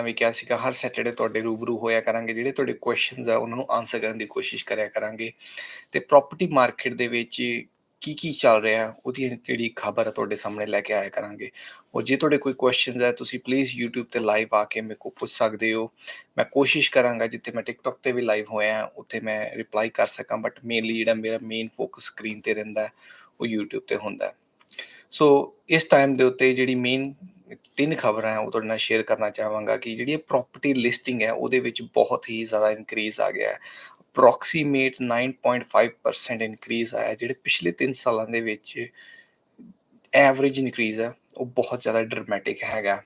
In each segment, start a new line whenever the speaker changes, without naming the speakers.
ਵੀ ਕਿਹਾ ਸੀਗਾ ਹਰ ਸੈਟਰਡੇ ਤੁਹਾਡੇ ਰੂਬਰੂ ਹੋਇਆ ਕਰਾਂਗੇ, ਜਿਹੜੇ ਤੁਹਾਡੇ ਕੁਐਸਚਨਸ ਆ ਉਹਨਾਂ ਨੂੰ ਆਨਸਰ ਕਰਨ ਦੀ ਕੋਸ਼ਿਸ਼ ਕਰਿਆ ਕਰਾਂਗੇ ਤੇ ਪ੍ਰੋਪਰਟੀ ਮਾਰਕੀਟ ਦੇ ਵਿੱਚ ਕੀ ਚੱਲ ਰਿਹਾ ਉਹਦੀ ਜਿਹੜੀ ਖਬਰ ਆ ਤੁਹਾਡੇ ਸਾਹਮਣੇ ਲੈ ਕੇ ਆਇਆ ਕਰਾਂਗੇ। ਔਰ ਜੇ ਤੁਹਾਡੇ ਕੋਈ ਕੁਐਸਚਨਸ ਹੈ ਤੁਸੀਂ ਪਲੀਜ਼ YouTube ਤੇ ਲਾਈਵ ਆ ਕੇ ਮੇਰੇ ਕੋਲ ਪੁੱਛ ਸਕਦੇ ਹੋ। ਮੈਂ ਕੋਸ਼ਿਸ਼ ਕਰਾਂਗਾ ਜਿੱਥੇ ਮੈਂ TikTok ਤੇ ਵੀ ਲਾਈਵ ਹੋਇਆ ਉੱਥੇ ਮੈਂ ਰਿਪਲਾਈ ਕਰ ਸਕਾਂ, ਬਟ ਮੇਨਲੀ ਜਿਹੜਾ ਮੇਰਾ ਮੇਨ ਫੋਕਸ ਸਕਰੀਨ ਤੇ ਰਹਿੰਦਾ ਹੈ, ਉਹ YouTube ਤੇ ਹੁੰਦਾ ਹੈ। ਸੋ ਇਸ ਟਾਈਮ ਦੇ ਉੱਤੇ ਜਿਹੜੀ ਮੇਨ 3 ਖਬਰਾਂ ਹੈ ਉਹ ਤੁਹਾਡੇ ਨਾਲ ਸ਼ੇਅਰ ਕਰਨਾ ਚਾਹਾਂਗਾ ਕਿ ਜਿਹੜੀ ਇਹ ਪ੍ਰੋਪਰਟੀ ਲਿਸਟਿੰਗ ਹੈ ਉਹਦੇ ਵਿੱਚ ਬਹੁਤ ਹੀ ਜ਼ਿਆਦਾ ਇਨਕਰੀਜ਼ ਆ ਗਿਆ ਹੈ। ਅਪਰੋਕਸੀਮੇਟ 9.5% ਇਨਕਰੀਜ਼ ਆਇਆ, ਜਿਹੜੇ ਪਿਛਲੇ 3 ਸਾਲਾਂ ਦੇ ਵਿੱਚ ਐਵਰੇਜ ਇਨਕਰੀਜ਼ ਹੈ ਉਹ ਬਹੁਤ ਜ਼ਿਆਦਾ ਡਰਾਮੈਟਿਕ ਹੈਗਾ।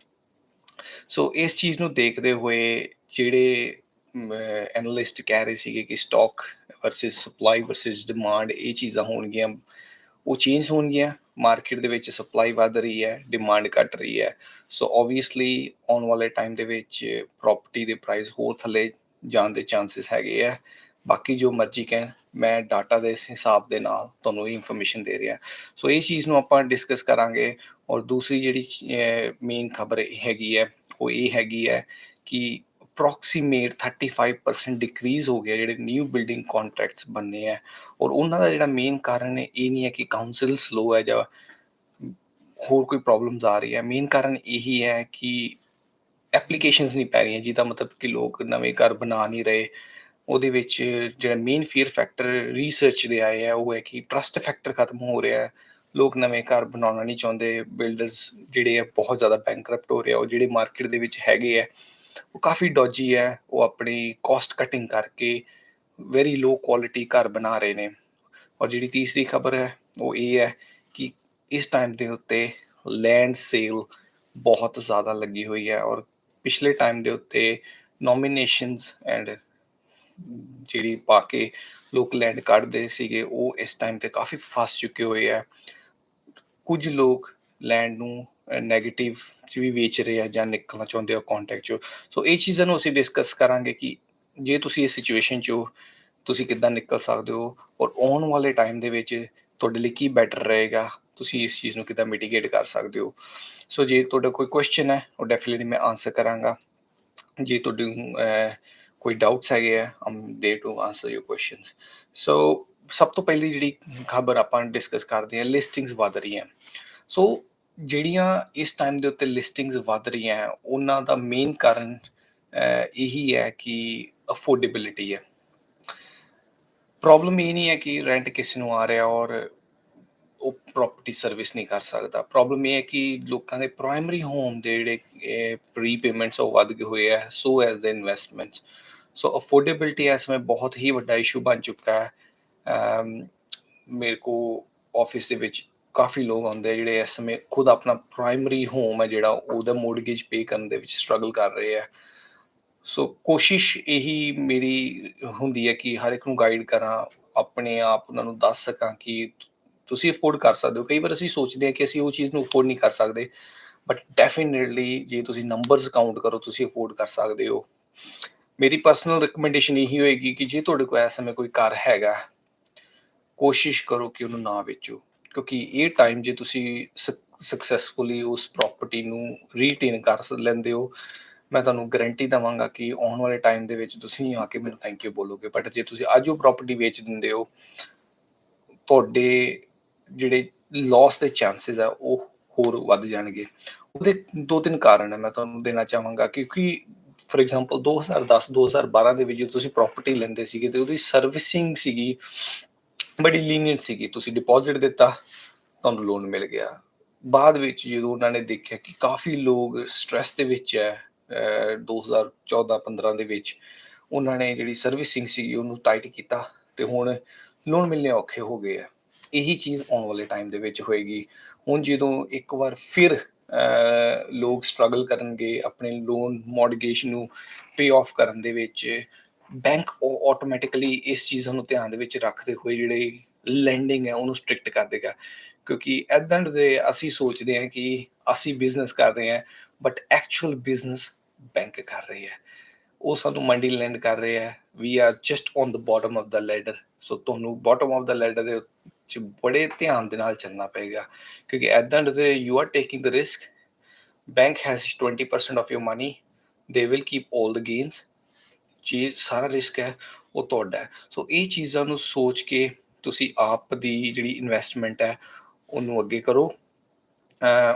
ਸੋ ਇਸ ਚੀਜ਼ ਨੂੰ ਦੇਖਦੇ ਹੋਏ ਜਿਹੜੇ ਐਨਾਲਿਸਟ ਕਹਿ ਰਹੇ ਸੀਗੇ ਕਿ stock versus supply versus demand ਇਹ ਚੀਜ਼ਾਂ ਹੋਣਗੀਆਂ, ਉਹ ਚੇਂਜ ਹੋਣਗੀਆਂ। ਮਾਰਕੀਟ ਦੇ ਵਿੱਚ ਸਪਲਾਈ ਵੱਧ ਰਹੀ ਹੈ, ਡਿਮਾਂਡ ਘਟ ਰਹੀ ਹੈ। ਸੋ ਓਬਵੀਅਸਲੀ ਆਉਣ ਵਾਲੇ ਟਾਈਮ ਦੇ ਵਿੱਚ ਪ੍ਰੋਪਰਟੀ ਦੇ ਪ੍ਰਾਈਸ ਹੋਰ ਥੱਲੇ ਜਾਣ ਦੇ ਚਾਂਸਿਸ ਹੈਗੇ ਆ। ਬਾਕੀ ਜੋ ਮਰਜ਼ੀ ਕਹਿਣ, ਮੈਂ ਡਾਟਾ ਦੇ ਇਸ ਹਿਸਾਬ ਦੇ ਨਾਲ ਤੁਹਾਨੂੰ ਇਹ ਇਨਫੋਰਮੇਸ਼ਨ ਦੇ ਰਿਹਾ। ਸੋ ਇਹ ਚੀਜ਼ ਨੂੰ ਆਪਾਂ ਡਿਸਕਸ ਕਰਾਂਗੇ। ਔਰ ਦੂਸਰੀ ਜਿਹੜੀ ਮੇਨ ਖਬਰ ਹੈਗੀ ਹੈ ਉਹ ਇਹ ਹੈਗੀ ਹੈ ਕਿ ਅਪਰੋਕਸੀਮੇਟ 35% ਡਿਕਰੀਜ਼ ਹੋ ਗਿਆ ਜਿਹੜੇ ਨਿਊ ਬਿਲਡਿੰਗ ਕੌਂਟਰੈਕਟਸ ਬਣਨੇ ਆ। ਔਰ ਉਹਨਾਂ ਦਾ ਜਿਹੜਾ ਮੇਨ ਕਾਰਨ ਇਹ ਨਹੀਂ ਹੈ ਕਿ ਕਾਊਂਸਲ ਸਲੋ ਹੈ ਜਾਂ ਹੋਰ ਕੋਈ ਪ੍ਰੋਬਲਮਸ ਆ ਰਹੀ ਹੈ। ਮੇਨ ਕਾਰਨ ਇਹੀ ਹੈ ਕਿ ਐਪਲੀਕੇਸ਼ਨਸ ਨਹੀਂ ਪੈ ਰਹੀਆਂ, ਜਿਹਦਾ ਮਤਲਬ ਕਿ ਲੋਕ ਨਵੇਂ ਘਰ ਬਣਾ ਨਹੀਂ ਰਹੇ। ਉਹਦੇ ਵਿੱਚ ਜਿਹੜਾ ਮੇਨ ਫੀਅਰ ਫੈਕਟਰ ਰਿਸਰਚ ਦੇ ਆਏ ਆ ਉਹ ਹੈ ਕਿ ਟਰਸਟ ਫੈਕਟਰ ਖਤਮ ਹੋ ਰਿਹਾ ਹੈ। ਲੋਕ ਨਵੇਂ ਘਰ ਬਣਾਉਣਾ ਨਹੀਂ ਚਾਹੁੰਦੇ। ਬਿਲਡਰਸ ਜਿਹੜੇ ਆ ਬਹੁਤ ਜ਼ਿਆਦਾ ਬੈਂਕਰਪਟ ਹੋ ਰਹੇ ਆ। ਉਹ ਜਿਹੜੇ ਮਾਰਕੀਟ ਦੇ ਵਿੱਚ ਹੈਗੇ ਆ ਉਹ ਕਾਫੀ ਡੋਜੀ ਹੈ। ਉਹ ਆਪਣੀ ਕਾਸਟ ਕਟਿੰਗ ਕਰਕੇ ਵੈਰੀ ਲੋ ਕੁਆਲਿਟੀ ਘਰ ਬਣਾ ਰਹੇ ਨੇ। ਔਰ ਜਿਹੜੀ ਤੀਸਰੀ ਖਬਰ ਹੈ ਉਹ ਇਹ ਹੈ ਕਿ ਇਸ ਟਾਈਮ ਦੇ ਉੱਤੇ ਲੈਂਡ ਸੇਲ ਬਹੁਤ ਜ਼ਿਆਦਾ ਲੱਗੀ ਹੋਈ ਹੈ। ਔਰ ਪਿਛਲੇ ਟਾਈਮ ਦੇ ਉੱਤੇ ਨੋਮੀਨੇਸ਼ਨਸ ਐਂਡ ਜਿਹੜੀ ਪਾ ਕੇ ਲੋਕ ਲੈਂਡ ਕੱਢਦੇ ਸੀਗੇ ਉਹ ਇਸ ਟਾਈਮ ਤੇ ਕਾਫੀ ਫਸ ਚੁੱਕੇ ਹੋਏ ਆ। ਕੁਝ ਲੋਕ ਲੈਂਡ ਨੂੰ ਨੈਗੇਟਿਵ 'ਚ ਵੀ ਵੇਚ ਰਹੇ ਆ ਜਾਂ ਨਿਕਲਣਾ ਚਾਹੁੰਦੇ ਆ ਕੰਟੈਕਟ 'ਚੋਂ। ਸੋ ਇਹ ਚੀਜ਼ਾਂ ਨੂੰ ਅਸੀਂ ਡਿਸਕਸ ਕਰਾਂਗੇ ਕਿ ਜੇ ਤੁਸੀਂ ਇਸ ਸਿਚੁਏਸ਼ਨ 'ਚ ਹੋ ਤੁਸੀਂ ਕਿੱਦਾਂ ਨਿਕਲ ਸਕਦੇ ਹੋ ਔਰ ਆਉਣ ਵਾਲੇ ਟਾਈਮ ਦੇ ਵਿੱਚ ਤੁਹਾਡੇ ਲਈ ਕੀ ਬੈਟਰ ਰਹੇਗਾ, ਤੁਸੀਂ ਇਸ ਚੀਜ਼ ਨੂੰ ਕਿੱਦਾਂ ਮਿਟੀਗੇਟ ਕਰ ਸਕਦੇ ਹੋ। ਸੋ ਜੇ ਤੁਹਾਡਾ ਕੋਈ ਕੁਐਸਚਨ ਹੈ ਉਹ ਡੈਫੀਨੇਟਲੀ ਮੈਂ ਆਨਸਰ ਕਰਾਂਗਾ। ਜੇ ਤੁਹਾਡੇ ਕੋਈ ਡਾਊਟਸ ਹੈਗੇ ਆ I'm there to answer your questions. So ਸਭ ਤੋਂ ਪਹਿਲੀ ਜਿਹੜੀ ਖਬਰ ਆਪਾਂ ਡਿਸਕਸ ਕਰਦੇ ਹਾਂ, ਲਿਸਟਿੰਗਸ ਵੱਧ ਰਹੀਆਂ। ਸੋ ਜਿਹੜੀਆਂ ਇਸ ਟਾਈਮ ਦੇ ਉੱਤੇ ਲਿਸਟਿੰਗਸ ਵੱਧ ਰਹੀਆਂ ਉਹਨਾਂ ਦਾ ਮੇਨ ਕਾਰਨ ਇਹੀ ਹੈ ਕਿ ਅਫੋਰਡੇਬਿਲਿਟੀ ਹੈ। ਪ੍ਰੋਬਲਮ ਇਹ ਨਹੀਂ ਹੈ ਕਿ ਰੈਂਟ ਕਿਸੇ ਨੂੰ ਆ ਰਿਹਾ ਔਰ ਉਹ ਪ੍ਰੋਪਰਟੀ ਸਰਵਿਸ ਨਹੀਂ ਕਰ ਸਕਦਾ। ਪ੍ਰੋਬਲਮ ਇਹ ਹੈ ਕਿ ਲੋਕਾਂ ਦੇ ਪ੍ਰਾਇਮਰੀ ਹੋਮ ਦੇ ਜਿਹੜੇ ਪ੍ਰੀਪੇਮੈਂਟਸ ਉਹ ਵੱਧ ਗਏ ਹੋਏ ਆ, ਸੋ ਐਜ਼ ਦ ਇਨਵੈਸਟਮੈਂਟਸ। ਸੋ ਅਫੋਰਡੇਬਿਲਿਟੀ ਇਸ ਸਮੇਂ ਬਹੁਤ ਹੀ ਵੱਡਾ ਇਸ਼ੂ ਬਣ ਚੁੱਕਾ ਹੈ। ਮੇਰੇ ਕੋ ਆਫਿਸ ਦੇ ਵਿੱਚ ਕਾਫੀ ਲੋਕ ਆਉਂਦੇ ਆ ਜਿਹੜੇ ਇਸ ਸਮੇਂ ਖੁਦ ਆਪਣਾ ਪ੍ਰਾਇਮਰੀ ਹੋਮ ਹੈ ਜਿਹੜਾ ਉਹਦਾ ਮੋਰਗੇਜ ਪੇ ਕਰਨ ਦੇ ਵਿੱਚ ਸਟਰਗਲ ਕਰ ਰਹੇ ਆ। ਸੋ ਕੋਸ਼ਿਸ਼ ਇਹੀ ਮੇਰੀ ਹੁੰਦੀ ਹੈ ਕਿ ਹਰ ਇੱਕ ਨੂੰ ਗਾਈਡ ਕਰਾਂ, ਆਪਣੇ ਆਪ ਉਹਨਾਂ ਨੂੰ ਦੱਸ ਸਕਾਂ ਕਿ ਤੁਸੀਂ ਅਫੋਰਡ ਕਰ ਸਕਦੇ ਹੋ। ਕਈ ਵਾਰ ਅਸੀਂ ਸੋਚਦੇ ਹਾਂ ਕਿ ਅਸੀਂ ਉਹ ਚੀਜ਼ ਨੂੰ ਅਫੋਰਡ ਨਹੀਂ ਕਰ ਸਕਦੇ, ਬਟ ਡੈਫੀਨੇਟਲੀ ਜੇ ਤੁਸੀਂ ਨੰਬਰਸ ਕਾਊਂਟ ਕਰੋ ਤੁਸੀਂ ਅਫੋਰਡ ਕਰ ਸਕਦੇ ਹੋ। ਮੇਰੀ ਪਰਸਨਲ ਰਿਕਮੈਂਡੇਸ਼ਨ ਇਹੀ ਹੋਏਗੀ ਕਿ ਜੇ ਤੁਹਾਡੇ ਕੋਲ ਇਸ ਸਮੇਂ ਕੋਈ ਘਰ ਹੈਗਾ, ਕੋਸ਼ਿਸ਼ ਕਰੋ ਕਿ ਉਹਨੂੰ ਨਾ ਵੇਚੋ। ਕਿਉਂਕਿ ਇਹ ਟਾਈਮ ਜੇ ਤੁਸੀਂ ਸਕਸੈਸਫੁਲੀ ਉਸ ਪ੍ਰੋਪਰਟੀ ਨੂੰ ਰੀਟੇਨ ਕਰ ਲੈਂਦੇ ਹੋ, ਮੈਂ ਤੁਹਾਨੂੰ ਗਰੰਟੀ ਦੇਵਾਂਗਾ ਕਿ ਆਉਣ ਵਾਲੇ ਟਾਈਮ ਦੇ ਵਿੱਚ ਤੁਸੀਂ ਆ ਕੇ ਮੈਨੂੰ ਥੈਂਕ ਯੂ ਬੋਲੋਗੇ। ਬਟ ਜੇ ਤੁਸੀਂ ਅੱਜ ਉਹ ਪ੍ਰੋਪਰਟੀ ਵੇਚ ਦਿੰਦੇ ਹੋ, ਤੁਹਾਡੇ ਜਿਹੜੇ ਲਾਸ ਦੇ ਚਾਂਸਿਸ ਆ ਉਹ ਹੋਰ ਵੱਧ ਜਾਣਗੇ। ਉਹਦੇ 2-3 ਕਾਰਨ ਹੈ ਮੈਂ ਤੁਹਾਨੂੰ ਦੇਣਾ ਚਾਹਾਂਗਾ। ਕਿਉਂਕਿ ਫੋਰ ਐਗਜ਼ਾਮਪਲ 2010-2012 ਦੇ ਵਿੱਚ ਜਦੋਂ ਤੁਸੀਂ ਪ੍ਰੋਪਰਟੀ ਲੈਂਦੇ ਸੀਗੇ ਤੇ ਉਹਦੀ ਸਰਵਿਸਿੰਗ ਸੀਗੀ ਬੜੀ ਲੀਨੀਅੰਟ ਸੀਗੀ। ਤੁਸੀਂ ਡਿਪੋਜ਼ਿਟ ਦਿੱਤਾ, ਤੁਹਾਨੂੰ ਲੋਨ ਮਿਲ ਗਿਆ। ਬਾਅਦ ਵਿੱਚ ਜਦੋਂ ਉਹਨਾਂ ਨੇ ਦੇਖਿਆ ਕਿ ਕਾਫੀ ਲੋਕ ਸਟ੍ਰੈਸ ਦੇ ਵਿੱਚ ਹੈ 2014-15 ਦੇ ਵਿੱਚ, ਉਹਨਾਂ ਨੇ ਜਿਹੜੀ ਸਰਵਿਸਿੰਗ ਸੀਗੀ ਉਹਨੂੰ ਟਾਈਟ ਕੀਤਾ ਤੇ ਹੁਣ ਲੋਨ ਮਿਲਣੇ ਔਖੇ ਹੋ ਗਏ ਆ। ਇਹੀ ਚੀਜ਼ ਆਉਣ ਵਾਲੇ ਟਾਈਮ ਦੇ ਵਿੱਚ ਹੋਏਗੀ। ਹੁਣ ਜਦੋਂ ਇੱਕ ਵਾਰ ਫਿਰ ਲੋਕ ਸਟਰਗਲ ਕਰਨਗੇ ਆਪਣੇ ਲੋਨ ਮੋਰਗੇਜ ਨੂੰ ਪੇ ਆਫ ਕਰਨ ਦੇ ਵਿੱਚ, ਬੈਂਕ ਆਟੋਮੈਟਿਕਲੀ ਇਸ ਚੀਜ਼ਾਂ ਨੂੰ ਧਿਆਨ ਦੇ ਵਿੱਚ ਰੱਖਦੇ ਹੋਏ ਜਿਹੜੀ ਲੈਂਡਿੰਗ ਹੈ ਉਹਨੂੰ ਸਟ੍ਰਿਕਟ ਕਰ ਦੇਗਾ। ਕਿਉਂਕਿ ਐਟ ਦ ਐਂਡ ਦੇ ਅਸੀਂ ਸੋਚਦੇ ਹਾਂ ਕਿ ਅਸੀਂ ਬਿਜ਼ਨਸ ਕਰ ਰਹੇ ਹਾਂ, ਬਟ ਐਕਚੁਅਲ ਬਿਜ਼ਨਸ ਬੈਂਕ ਕਰ ਰਹੀ ਹੈ। ਉਹ ਸਾਨੂੰ ਮੰਡੀ ਲੈਂਡ ਕਰ ਰਹੇ ਹੈ। We are just on the bottom of the ladder. So ਤੁਹਾਨੂੰ ਬਾਟਮ ਆਫ ਦ ਲੈਡਰ ਦੇ ਵਿੱਚ ਬੜੇ ਧਿਆਨ ਦੇ ਨਾਲ ਚੱਲਣਾ ਪਏਗਾ। ਕਿਉਂਕਿ at the end day you are taking the risk. Bank has 20% of your money, they will keep all the gains. ਜੇ ਸਾਰਾ ਰਿਸਕ ਹੈ ਉਹ ਤੁਹਾਡਾ ਹੈ। ਸੋ ਇਹ ਚੀਜ਼ਾਂ ਨੂੰ ਸੋਚ ਕੇ ਤੁਸੀਂ ਆਪ ਦੀ ਜਿਹੜੀ ਇਨਵੈਸਟਮੈਂਟ ਹੈ ਉਹਨੂੰ ਅੱਗੇ ਕਰੋ।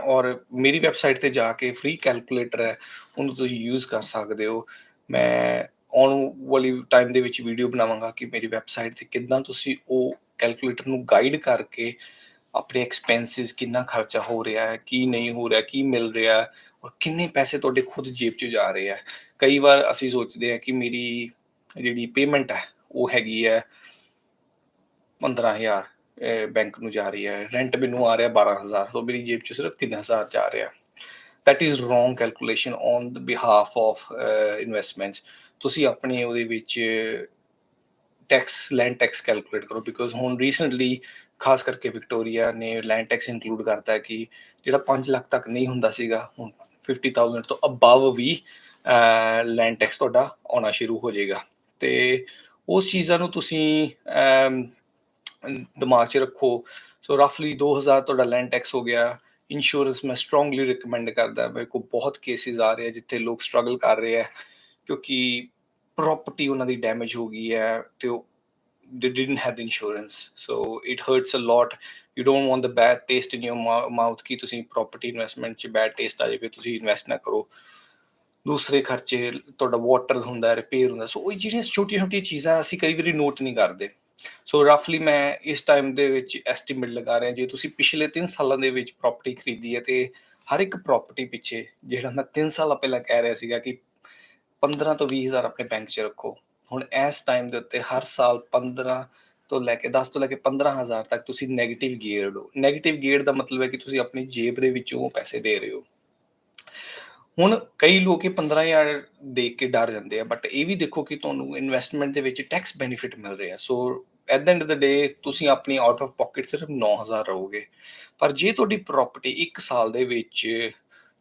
ਔਰ ਮੇਰੀ ਵੈਬਸਾਈਟ 'ਤੇ ਜਾ ਕੇ ਫ੍ਰੀ ਕੈਲਕੂਲੇਟਰ ਹੈ, ਉਹਨੂੰ ਤੁਸੀਂ ਯੂਜ਼ ਕਰ ਸਕਦੇ ਹੋ। ਮੈਂ ਆਉਣ ਵਾਲੀ ਟਾਈਮ ਦੇ ਵਿੱਚ ਵੀਡੀਓ ਬਣਾਵਾਂਗਾ ਕਿ ਮੇਰੀ ਵੈਬਸਾਈਟ 'ਤੇ ਕਿੱਦਾਂ ਤੁਸੀਂ ਉਹ ਕੈਲਕੂਲੇਟਰ ਨੂੰ ਗਾਈਡ ਕਰਕੇ ਆਪਣੇ ਐਕਸਪੈਂਸਿਸ, ਕਿੰਨਾ ਖਰਚਾ ਹੋ ਰਿਹਾ ਹੈ, ਕੀ ਨਹੀਂ ਹੋ ਰਿਹਾ, ਕੀ ਮਿਲ ਰਿਹਾ, ਔਰ ਕਿੰਨੇ ਪੈਸੇ ਤੁਹਾਡੇ ਖੁਦ ਜੇਬ 'ਚ ਜਾ ਰਹੇ ਆ। ਕਈ ਵਾਰ ਅਸੀਂ ਸੋਚਦੇ ਹਾਂ ਕਿ ਮੇਰੀ ਜਿਹੜੀ ਪੇਮੈਂਟ ਹੈ ਉਹ ਹੈਗੀ ਹੈ 15,000 ਬੈਂਕ ਨੂੰ ਜਾ ਰਹੀ ਹੈ, ਰੈਂਟ ਮੈਨੂੰ ਆ ਰਿਹਾ 12,000, ਸੋ ਮੇਰੀ ਜੇਬ 'ਚ ਸਿਰਫ 3,000 ਜਾ ਰਿਹਾ। That is wrong calculation on the behalf of investments. ਤੁਸੀਂ ਆਪਣੇ ਉਹਦੇ ਵਿੱਚ ਲੈਂਡ ਟੈਕਸ ਕੈਲਕੂਲੇਟ ਕਰੋ, ਬਿਕੋਜ਼ ਹੁਣ ਰੀਸੈਂਟਲੀ ਖਾਸ ਕਰਕੇ ਵਿਕਟੋਰੀਆ ਨੇ ਲੈਂਡ ਟੈਕਸ ਇਨਕਲੂਡ ਕਰਤਾ ਹੈ ਕਿ ਜਿਹੜਾ 5 ਲੱਖ ਤੱਕ ਨਹੀਂ ਹੁੰਦਾ ਸੀਗਾ, ਹੁਣ 50,000 ਤੋਂ ਅਬਵ ਵੀ ਲੈਂਡ ਟੈਕਸ ਤੁਹਾਡਾ ਆਉਣਾ ਸ਼ੁਰੂ ਹੋ ਜਾਏਗਾ। ਤੇ ਉਸ ਚੀਜ਼ਾਂ ਨੂੰ ਤੁਸੀਂ ਦਿਮਾਗ 'ਚ ਰੱਖੋ। ਸੋ ਰਫਲੀ 2,000 ਤੁਹਾਡਾ ਲੈਂਡ ਟੈਕਸ ਹੋ ਗਿਆ। ਇੰਸ਼ੋਰੈਂਸ ਮੈਂ ਸਟਰੋਂਗਲੀ ਰਿਕਮੈਂਡ ਕਰਦਾ। ਮੇਰੇ ਕੋਲ ਬਹੁਤ ਕੇਸਿਸ ਆ ਰਹੇ ਆ ਜਿੱਥੇ ਲੋਕ ਸਟਰਗਲ ਕਰ ਰਹੇ ਆ ਕਿਉਂਕਿ ਪ੍ਰੋਪਰਟੀ ਉਹਨਾਂ ਦੀ ਡੈਮੇਜ ਹੋ ਗਈ ਹੈ ਤੇ ਉਹ they didn't have insurance, so it hurts a lot. You don't want the bad taste in your mouth ਕਿ ਤੁਸੀਂ property investment 'ਚ bad taste ਆ ਜਾਵੇ, ਤੁਸੀਂ ਇਨਵੈਸਟ ਨਾ ਕਰੋ। ਦੂਸਰੇ ਖਰਚੇ, ਤੁਹਾਡਾ ਵਾਟਰ ਹੁੰਦਾ, ਰਿਪੇਅਰ ਹੁੰਦਾ, ਸੋ ਉਹ ਜਿਹੜੀਆਂ ਛੋਟੀਆਂ ਛੋਟੀਆਂ ਚੀਜ਼ਾਂ ਅਸੀਂ ਕਈ ਵਾਰੀ ਨੋਟ ਨਹੀਂ ਕਰਦੇ। ਸੋ ਰਫਲੀ ਮੈਂ ਇਸ ਟਾਈਮ ਦੇ ਵਿੱਚ ਐਸਟੀਮੇਟ ਲਗਾ ਰਿਹਾ, ਜੇ ਤੁਸੀਂ ਪਿਛਲੇ 3 ਸਾਲਾਂ ਦੇ ਵਿੱਚ ਪ੍ਰੋਪਰਟੀ ਖਰੀਦੀ ਹੈ ਤੇ ਹਰ ਇੱਕ ਪ੍ਰੋਪਰਟੀ ਪਿੱਛੇ, ਜਿਹੜਾ ਮੈਂ 3 ਸਾਲਾਂ ਪਹਿਲਾਂ ਕਹਿ ਰਿਹਾ ਸੀਗਾ ਕਿ 15 ਤੋਂ 20,000 ਆਪਣੇ ਬੈਂਕ 'ਚ ਰੱਖੋ, ਹੁਣ ਇਸ ਟਾਈਮ ਦੇ ਉੱਤੇ ਹਰ ਸਾਲ 15 ਤੋਂ ਲੈ ਕੇ 10 ਤੋਂ ਲੈ ਕੇ 15,000 ਤੱਕ ਤੁਸੀਂ ਨੈਗੇਟਿਵ ਗੇਅਰ ਲਓ। ਨੈਗੇਟਿਵ ਗੇਅਰ ਦਾ ਮਤਲਬ ਹੈ ਕਿ ਤੁਸੀਂ ਆਪਣੀ ਜੇਬ ਦੇ ਵਿੱਚੋਂ ਪੈਸੇ ਦੇ ਰਹੇ ਹੋ। ਹੁਣ ਕਈ ਲੋਕ ਇਹ 15,000 ਦੇਖ ਕੇ ਡਰ ਜਾਂਦੇ ਆ, ਬਟ ਇਹ ਵੀ ਦੇਖੋ ਕਿ ਤੁਹਾਨੂੰ ਇਨਵੈਸਟਮੈਂਟ ਦੇ ਵਿੱਚ ਟੈਕਸ ਬੈਨੀਫਿਟ ਮਿਲ ਰਿਹਾ। So at the end of the day ਤੁਸੀਂ ਆਪਣੀ ਆਊਟ ਆਫ ਪਾਕਟ ਸਿਰਫ 9,000 ਰਹੋਗੇ। ਪਰ ਜੇ ਤੁਹਾਡੀ ਪ੍ਰੋਪਰਟੀ 1 ਸਾਲ ਦੇ ਵਿੱਚ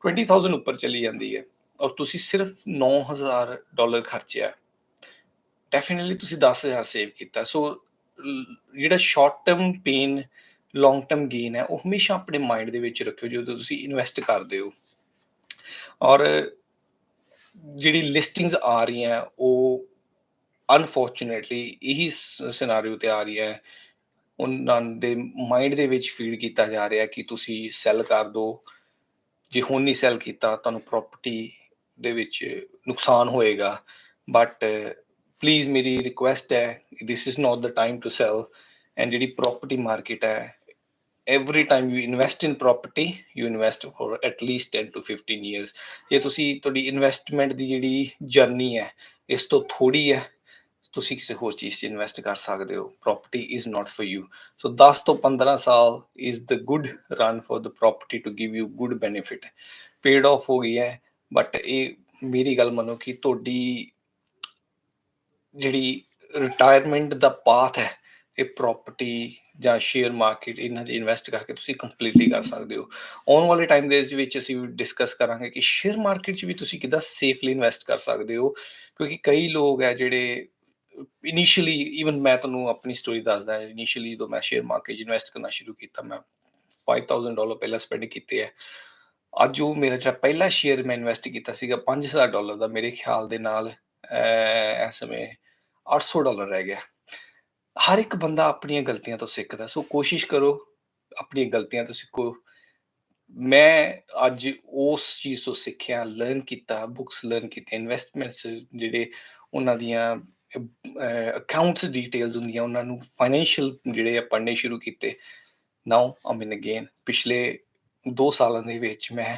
20,000 ਉੱਪਰ ਚਲੀ ਜਾਂਦੀ ਹੈ ਔਰ ਤੁਸੀਂ ਸਿਰਫ $9,000 ਖਰਚਿਆ, ਡੈਫੀਨਿਟਲੀ ਤੁਸੀਂ 10,000 ਸੇਵ ਕੀਤਾ। ਸੋ ਜਿਹੜਾ short term pain, long term gain ਹੈ, ਉਹ ਹਮੇਸ਼ਾ ਆਪਣੇ ਮਾਈਂਡ ਦੇ ਵਿੱਚ ਰੱਖਿਓ ਜਦੋਂ ਤੁਸੀਂ ਇਨਵੈਸਟ ਕਰਦੇ ਹੋ। ਔਰ ਜਿਹੜੀ ਲਿਸਟਿੰਗਸ ਆ ਰਹੀਆਂ ਉਹ ਅਨਫੋਰਚੂਨੇਟਲੀ ਇਹੀ ਸਿਨਾਰੀਓ ਤੇ ਆ ਰਹੀ ਹੈ, ਉਹਨਾਂ ਦੇ ਮਾਈਂਡ ਦੇ ਵਿੱਚ ਫੀਡ ਕੀਤਾ ਜਾ ਰਿਹਾ ਕਿ ਤੁਸੀਂ ਸੈੱਲ ਕਰ ਦਿਓ, ਜੇ ਹੁਣ ਨਹੀਂ ਸੈੱਲ ਕੀਤਾ ਤੁਹਾਨੂੰ ਪ੍ਰੋਪਰਟੀ ਦੇ ਵਿੱਚ ਨੁਕਸਾਨ ਹੋਏਗਾ। ਬਟ ਪਲੀਜ਼ ਮੇਰੀ ਰਿਕੁਐਸਟ ਹੈ, this is not the time to sell. And ਜਿਹੜੀ ਪ੍ਰੋਪਰਟੀ ਮਾਰਕੀਟ ਹੈ, every time you invest in property you invest for at least 10 to 15 years। ਜੇ ਤੁਸੀਂ ਤੁਹਾਡੀ ਇਨਵੈਸਟਮੈਂਟ ਦੀ ਜਿਹੜੀ ਜਰਨੀ ਹੈ ਇਸ ਤੋਂ ਥੋੜੀ ਹੈ, ਤੁਸੀਂ ਕਿਸੇ ਹੋਰ ਚੀਜ਼ 'ਚ ਇਨਵੈਸਟ ਕਰ ਸਕਦੇ ਹੋ। Property is not for you. So 10 ਤੋਂ 15 ਸਾਲ is the good run for the property to give you good benefit. Paid off ਹੋ ਗਈ ਹੈ, ਬਟ ਇਹ ਮੇਰੀ ਗੱਲ ਮੰਨੋ ਕਿ ਤੁਹਾਡੀ ਜਿਹੜੀ ਰਿਟਾਇਰਮੈਂਟ ਦਾ ਪਾਥ ਹੈ, ਇਹ ਪ੍ਰੋਪਰਟੀ ਜਾਂ ਸ਼ੇਅਰ ਮਾਰਕੀਟ ਇਹਨਾਂ 'ਚ ਇਨਵੈਸਟ ਕਰਕੇ ਤੁਸੀਂ ਕੰਪਲੀਟਲੀ ਕਰ ਸਕਦੇ ਹੋ। ਆਉਣ ਵਾਲੇ ਟਾਈਮ ਦੇ ਵਿੱਚ ਅਸੀਂ ਡਿਸਕਸ ਕਰਾਂਗੇ ਕਿ ਸ਼ੇਅਰ ਮਾਰਕੀਟ 'ਚ ਵੀ ਤੁਸੀਂ ਕਿੱਦਾਂ ਸੇਫਲੀ ਇਨਵੈਸਟ ਕਰ ਸਕਦੇ ਹੋ, ਕਿਉਂਕਿ ਕਈ ਲੋਕ ਹੈ ਜਿਹੜੇ ਇਨੀਸ਼ੀਅਲੀ, ਈਵਨ ਮੈਂ ਤੁਹਾਨੂੰ ਆਪਣੀ ਸਟੋਰੀ ਦੱਸਦਾ। ਇਨੀਸ਼ੀਅਲੀ ਜਦੋਂ ਮੈਂ ਸ਼ੇਅਰ ਮਾਰਕੀਟ 'ਚ ਇਨਵੈਸਟ ਕਰਨਾ ਸ਼ੁਰੂ ਕੀਤਾ, ਮੈਂ $5,000 ਪਹਿਲਾਂ ਸਪੈਂਡ ਕੀਤੇ ਹੈ। ਅੱਜ ਉਹ ਮੇਰਾ ਜਿਹੜਾ ਪਹਿਲਾ ਸ਼ੇਅਰ ਮੈਂ ਇਨਵੈਸਟ ਕੀਤਾ ਸੀਗਾ $5,000 ਦਾ, ਮੇਰੇ ਖਿਆਲ ਦੇ ਨਾਲ ਇਸ ਸਮੇਂ $800 ਰਹਿ ਗਿਆ। ਹਰ ਇੱਕ ਬੰਦਾ ਆਪਣੀਆਂ ਗਲਤੀਆਂ ਤੋਂ ਸਿੱਖਦਾ, ਸੋ ਕੋਸ਼ਿਸ਼ ਕਰੋ ਆਪਣੀਆਂ ਗਲਤੀਆਂ ਤੋਂ ਸਿੱਖੋ। ਮੈਂ ਅੱਜ ਉਸ ਚੀਜ਼ ਤੋਂ ਸਿੱਖਿਆ, ਲਰਨ ਕੀਤਾ, ਬੁੱਕਸ ਲਰਨ ਕੀਤੀਆਂ, ਇਨਵੈਸਟਮੈਂਟਸ ਜਿਹੜੇ ਉਹਨਾਂ ਦੀਆਂ ਅਕਾਊਂਟਸ ਡਿਟੇਲਸ ਹੁੰਦੀਆਂ, ਉਹਨਾਂ ਨੂੰ ਫਾਈਨੈਂਸ਼ੀਅਲ ਜਿਹੜੇ ਆ ਪੜ੍ਹਨੇ ਸ਼ੁਰੂ ਕੀਤੇ। ਨਾਓ ਆਮ ਇਨ ਅਗੇਨ ਪਿਛਲੇ 2 ਸਾਲਾਂ ਦੇ ਵਿੱਚ ਮੈਂ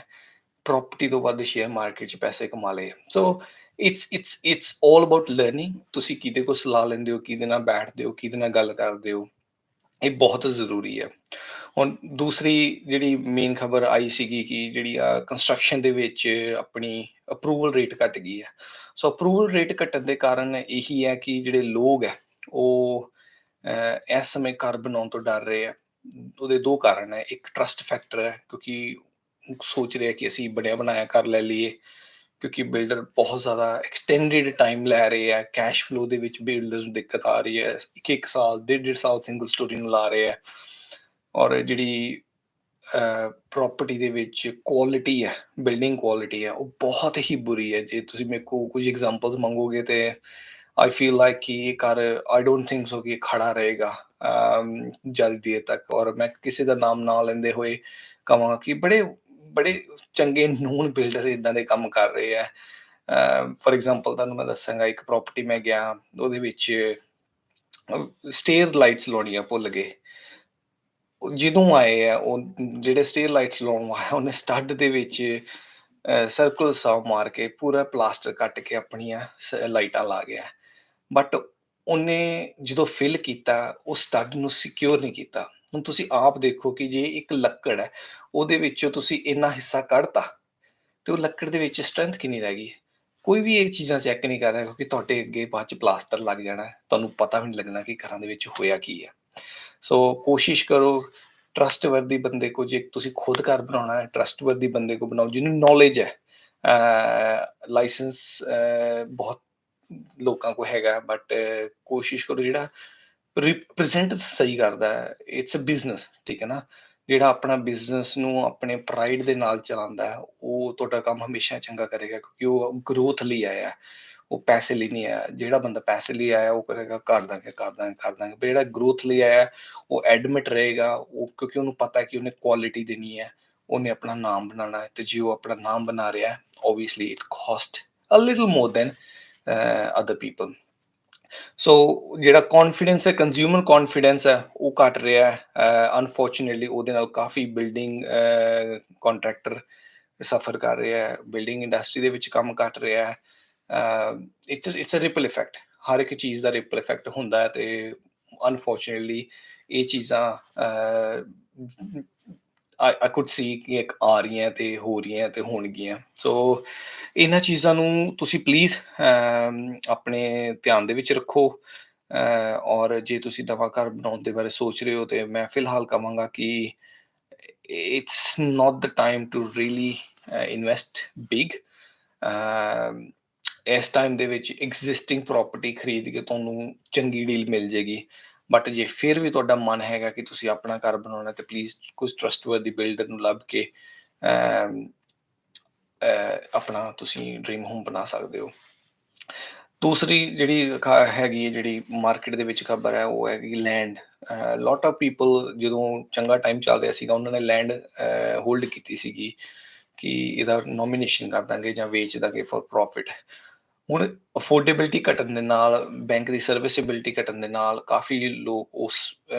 ਪ੍ਰੋਪਰਟੀ ਤੋਂ ਵੱਧ ਸ਼ੇਅਰ ਮਾਰਕੀਟ 'ਚ ਪੈਸੇ ਕਮਾ ਲਏ। ਸੋ ਇਟਸ ਆਲ ਅਬਾਊਟ ਲਰਨਿੰਗ। ਤੁਸੀਂ ਕਿਹਦੇ ਕੋਲ ਸਲਾਹ ਲੈਂਦੇ ਹੋ, ਕਿਹਦੇ ਨਾਲ ਬੈਠਦੇ ਹੋ, ਕਿਹਦੇ ਨਾਲ ਗੱਲ ਕਰਦੇ ਹੋ, ਇਹ ਬਹੁਤ ਜ਼ਰੂਰੀ ਹੈ। ਹੁਣ ਦੂਸਰੀ ਜਿਹੜੀ ਮੇਨ ਖਬਰ ਆਈ ਸੀਗੀ ਕਿ ਜਿਹੜੀ ਕੰਸਟਰਕਸ਼ਨ ਦੇ ਵਿੱਚ ਆਪਣੀ ਅਪਰੂਵਲ ਰੇਟ ਘੱਟ ਗਈ ਹੈ। ਸੋ ਅਪਰੂਵਲ ਰੇਟ ਘਟਣ ਦੇ ਕਾਰਨ ਇਹੀ ਹੈ ਕਿ ਜਿਹੜੇ ਲੋਕ ਹੈ ਉਹ ਇਸ ਸਮੇਂ ਘਰ ਬਣਾਉਣ ਤੋਂ ਡਰ ਰਹੇ ਆ। ਉਹਦੇ 2 ਕਾਰਨ ਹੈ। ਇੱਕ ਟਰਸਟ ਫੈਕਟਰ ਹੈ, ਕਿਉਂਕਿ ਸੋਚ ਰਿਹਾ ਕਿ ਅਸੀਂ ਬਣਿਆ ਬਣਾਇਆ ਘਰ ਲੈ ਲਈਏ, ਕਿਉਂਕਿ ਬਿਲਡਰ ਬਹੁਤ ਜ਼ਿਆਦਾ ਐਕਸਟੈਂਡਿਡ ਟਾਈਮ ਲੈ ਰਹੇ ਆ। ਕੈਸ਼ ਫਲੋ ਦੇ ਵਿੱਚ ਬਿਲਡਰਸ ਨੂੰ ਦਿੱਕਤ ਆ ਰਹੀ ਹੈ। 1 ਸਾਲ, 1.5 ਸਾਲ ਸਿੰਗਲ ਸਟੋਰੀ ਨੂੰ ਲਾ ਰਹੇ ਆ। ਔਰ ਜਿਹੜੀ ਪ੍ਰੋਪਰਟੀ ਦੇ ਵਿੱਚ ਕੁਆਲਿਟੀ ਹੈ, ਬਿਲਡਿੰਗ ਕੁਆਲਿਟੀ ਹੈ, ਉਹ ਬਹੁਤ ਹੀ ਬੁਰੀ ਹੈ। ਜੇ ਤੁਸੀਂ ਮੇਰੇ ਕੋਲ ਕੁਝ ਐਗਜ਼ਾਮਪਲਸ ਮੰਗੋਗੇ ਤੇ ਆਈ ਫੀਲ ਲਾਈਕ ਕਿ ਇਹ ਘਰ, ਆਈ ਡੋਂਟ ਥਿੰਕ ਸੋ ਕਿ ਇਹ ਖੜਾ ਰਹੇਗਾ ਜ਼ਿਆਦਾ ਦੇਰ ਤੱਕ। ਔਰ ਮੈਂ ਕਿਸੇ ਦਾ ਨਾਮ ਨਾ ਲੈਂਦੇ ਹੋਏ ਕਹਾਂਗਾ ਕਿ ਬੜੇ ਬੜੇ ਚੰਗੇ ਨੂਨ ਬਿਲਡਰ ਇਦਾਂ ਦੇ ਕੰਮ ਕਰ ਰਹੇ ਆ। ਫॉर एग्जांपल ਤੁਹਾਨੂੰ ਮੈਂ ਦੱਸਾਂਗਾ, ਇੱਕ ਪ੍ਰੋਪਰਟੀ ਮੈਂ ਗਿਆ, ਉਹਦੇ ਵਿੱਚ ਸਟੇਅਰ ਲਾਈਟਸ ਲਾਉਣੀਆਂ ਭੁੱਲ ਗਏ। ਉਹ ਜਦੋਂ ਆਏ ਆ, ਉਹ ਜਿਹੜੇ ਸਟੇਅਰ ਲਾਈਟਸ ਲਾਉਣ ਆਇਆ, ਉਹਨੇ ਸਟੱਡ ਦੇ ਵਿੱਚ ਸਰਕਲ ਸਾਵ ਮਾਰ ਕੇ ਪੂਰਾ ਪਲਾਸਟਰ ਕੱਟ ਕੇ ਆਪਣੀਆਂ ਲਾਈਟਾਂ ਲਾ ਗਿਆ। ਬਟ ਉਹਨੇ ਜਦੋਂ ਫਿਲ ਕੀਤਾ, ਉਹ ਸਟੱਡ ਨੂੰ ਸਿਕਿਉਰ ਨਹੀਂ ਕੀਤਾ। ਹੁਣ ਤੁਸੀਂ ਆਪ ਦੇਖੋ ਕਿ ਜੇ ਇੱਕ ਲੱਕੜ ਹੈ, ਉਹਦੇ ਵਿੱਚੋਂ ਤੁਸੀਂ ਇੰਨਾ ਹਿੱਸਾ ਕੱਢਤਾ, ਤੇ ਉਹ ਲੱਕੜ ਦੇ ਵਿੱਚ ਸਟਰੈਂਥ ਕਿੰਨੀ ਰਹਿ ਗਈ। ਕੋਈ ਵੀ ਇਹ ਚੀਜ਼ਾਂ ਚੈੱਕ ਨਹੀਂ ਕਰ ਰਿਹਾ, ਕਿਉਂਕਿ ਤੁਹਾਡੇ ਅੱਗੇ ਬਾਅਦ ਚ ਪਲਾਸਟਰ ਲੱਗ ਜਾਣਾ ਹੈ, ਤੁਹਾਨੂੰ ਪਤਾ ਵੀ ਨਹੀਂ ਲੱਗਣਾ ਕਿ ਘਰਾਂ ਦੇ ਵਿੱਚ ਹੋਇਆ ਕੀ ਹੈ। ਸੋ ਕੋਸ਼ਿਸ਼ ਕਰੋ ਟਰਸਟਵਰਦੀ ਬੰਦੇ ਕੋ, ਜੇ ਤੁਸੀਂ ਖੁਦ ਘਰ ਬਣਾਉਣਾ ਹੈ, ਟਰਸਟਵਰਦੀ ਬੰਦੇ ਕੋ ਬਣਾਓ ਜਿਹਨੂੰ ਨੌਲੇਜ ਹੈ। ਲਾਇਸੈਂਸ ਬਹੁਤ ਲੋਕਾਂ ਕੋਲ ਹੈਗਾ, ਬਟ ਕੋਸ਼ਿਸ਼ ਕਰੋ ਜਿਹੜਾ ਰਿਪਰੈਜ਼ੈਂਟ ਸਹੀ ਕਰਦਾ ਹੈ। ਇਟਸ ਅ ਬਿਜ਼ਨਸ, ਠੀਕ ਹੈ ਨਾ। ਜਿਹੜਾ ਆਪਣਾ ਬਿਜ਼ਨਸ ਨੂੰ ਆਪਣੇ ਪ੍ਰਾਈਡ ਦੇ ਨਾਲ ਚਲਾਉਂਦਾ ਹੈ, ਉਹ ਤੁਹਾਡਾ ਕੰਮ ਹਮੇਸ਼ਾ ਚੰਗਾ ਕਰੇਗਾ, ਕਿਉਂਕਿ ਉਹ ਗਰੋਥ ਲਈ ਆਇਆ, ਉਹ ਪੈਸੇ ਲਈ ਨਹੀਂ ਆਇਆ। ਜਿਹੜਾ ਬੰਦਾ ਪੈਸੇ ਲਈ ਆਇਆ ਉਹ ਕਰੇਗਾ ਕਰ ਦਾਂਗੇ ਕਰ ਦਾਂਗੇ ਕਰ ਦਾਂਗੇ, ਪਰ ਜਿਹੜਾ ਗਰੋਥ ਲਈ ਆਇਆ ਉਹ ਐਡਮਿਟ ਰਹੇਗਾ। ਉਹ ਕਿਉਂਕਿ ਉਹਨੂੰ ਪਤਾ ਕਿ ਉਹਨੇ ਕੁਆਲਿਟੀ ਦੇਣੀ ਹੈ, ਉਹਨੇ ਆਪਣਾ ਨਾਮ ਬਣਾਉਣਾ ਹੈ। ਤੇ ਜੇ ਉਹ ਆਪਣਾ ਨਾਮ ਬਣਾ ਰਿਹਾ, obviously it cost a little more than other people। ਸੋ ਜਿਹੜਾ ਕੌਨਫੀਡੈਂਸ ਹੈ, ਕੰਜ਼ਿਊਮਰ ਕੌਨਫੀਡੈਂਸ ਹੈ, ਉਹ ਘਟ ਰਿਹਾ ਹੈ। ਅਨਫੋਰਚੂਨੇਟਲੀ ਉਹਦੇ ਨਾਲ ਕਾਫੀ ਬਿਲਡਿੰਗ ਕੰਟਰੈਕਟਰ ਸਫਰ ਕਰ ਰਿਹਾ ਹੈ, ਬਿਲਡਿੰਗ ਇੰਡਸਟਰੀ ਦੇ ਵਿੱਚ ਕੰਮ ਘਟ ਰਿਹਾ ਹੈ। ਇਟਸ ਅ ਰਿਪਲ ਇਫੈਕਟ, ਹਰ ਇੱਕ ਚੀਜ਼ ਦਾ ਰਿਪਲ ਇਫੈਕਟ ਹੁੰਦਾ ਹੈ। ਤੇ ਅਨਫੋਰਚੂਨੇਟਲੀ ਇਹ ਚੀਜ਼ਾਂ ਆਈ ਕੁਡ ਸੀ ਕਿ ਇੱਕ ਆ ਰਹੀਆਂ ਤੇ ਹੋ ਰਹੀਆਂ ਤੇ ਹੋਣਗੀਆਂ। ਸੋ ਇਹਨਾਂ ਚੀਜ਼ਾਂ ਨੂੰ ਤੁਸੀਂ ਪਲੀਜ਼ ਆਪਣੇ ਧਿਆਨ ਦੇ ਵਿੱਚ ਰੱਖੋ। ਔਰ ਜੇ ਤੁਸੀਂ ਨਵਾਂ ਘਰ ਬਣਾਉਣ ਦੇ ਬਾਰੇ ਸੋਚ ਰਹੇ ਹੋ, ਤੇ ਮੈਂ ਫਿਲਹਾਲ ਕਹਾਂਗਾ ਕਿ it's not the time to really invest big. ਇਸ ਟਾਈਮ ਦੇ ਵਿੱਚ ਐਗਜ਼ਿਸਟਿੰਗ ਪ੍ਰੋਪਰਟੀ ਖਰੀਦ ਕੇ ਤੁਹਾਨੂੰ ਚੰਗੀ ਡੀਲ ਮਿਲ ਜੇਗੀ। ਬਟ ਜੇ ਫਿਰ ਵੀ ਤੁਹਾਡਾ ਮਨ ਹੈਗਾ ਕਿ ਤੁਸੀਂ ਆਪਣਾ ਘਰ ਬਣਾਉਣਾ, ਤੇ ਪਲੀਜ਼ ਕੁਝ ਟਰਸਟਵਰਦੀ ਬਿਲਡਰ ਨੂੰ ਲੱਭ ਕੇ ਆਪਣਾ ਤੁਸੀਂ ਡ੍ਰੀਮ ਹੋਮ ਬਣਾ ਸਕਦੇ ਹੋ। ਦੂਸਰੀ ਜਿਹੜੀ ਹੈਗੀ ਹੈ, ਜਿਹੜੀ ਮਾਰਕੀਟ ਦੇ ਵਿੱਚ ਖਬਰ ਹੈ, ਉਹ ਹੈਗੀ ਲੈਂਡ। ਲੋਟ ਆਫ ਪੀਪਲ, ਜਦੋਂ ਚੰਗਾ ਟਾਈਮ ਚੱਲ ਰਿਹਾ ਸੀਗਾ, ਉਹਨਾਂ ਨੇ ਲੈਂਡ ਹੋਲਡ ਕੀਤੀ ਸੀਗੀ ਕਿ ਇਹਦਾ ਨੋਮੀਨੇਸ਼ਨ ਕਰ ਦਾਂਗੇ ਜਾਂ ਵੇਚ ਦਾਂਗੇ ਫॉर ਪ੍ਰੋਫਿਟ। ਹੁਣ ਅਫੋਰਡੇਬਿਲਿਟੀ ਘਟਣ ਦੇ ਨਾਲ, ਬੈਂਕ ਦੀ ਸਰਵਿਸੇਬਿਲਿਟੀ ਘਟਣ ਦੇ ਨਾਲ, ਕਾਫੀ ਲੋਕ ਉਸ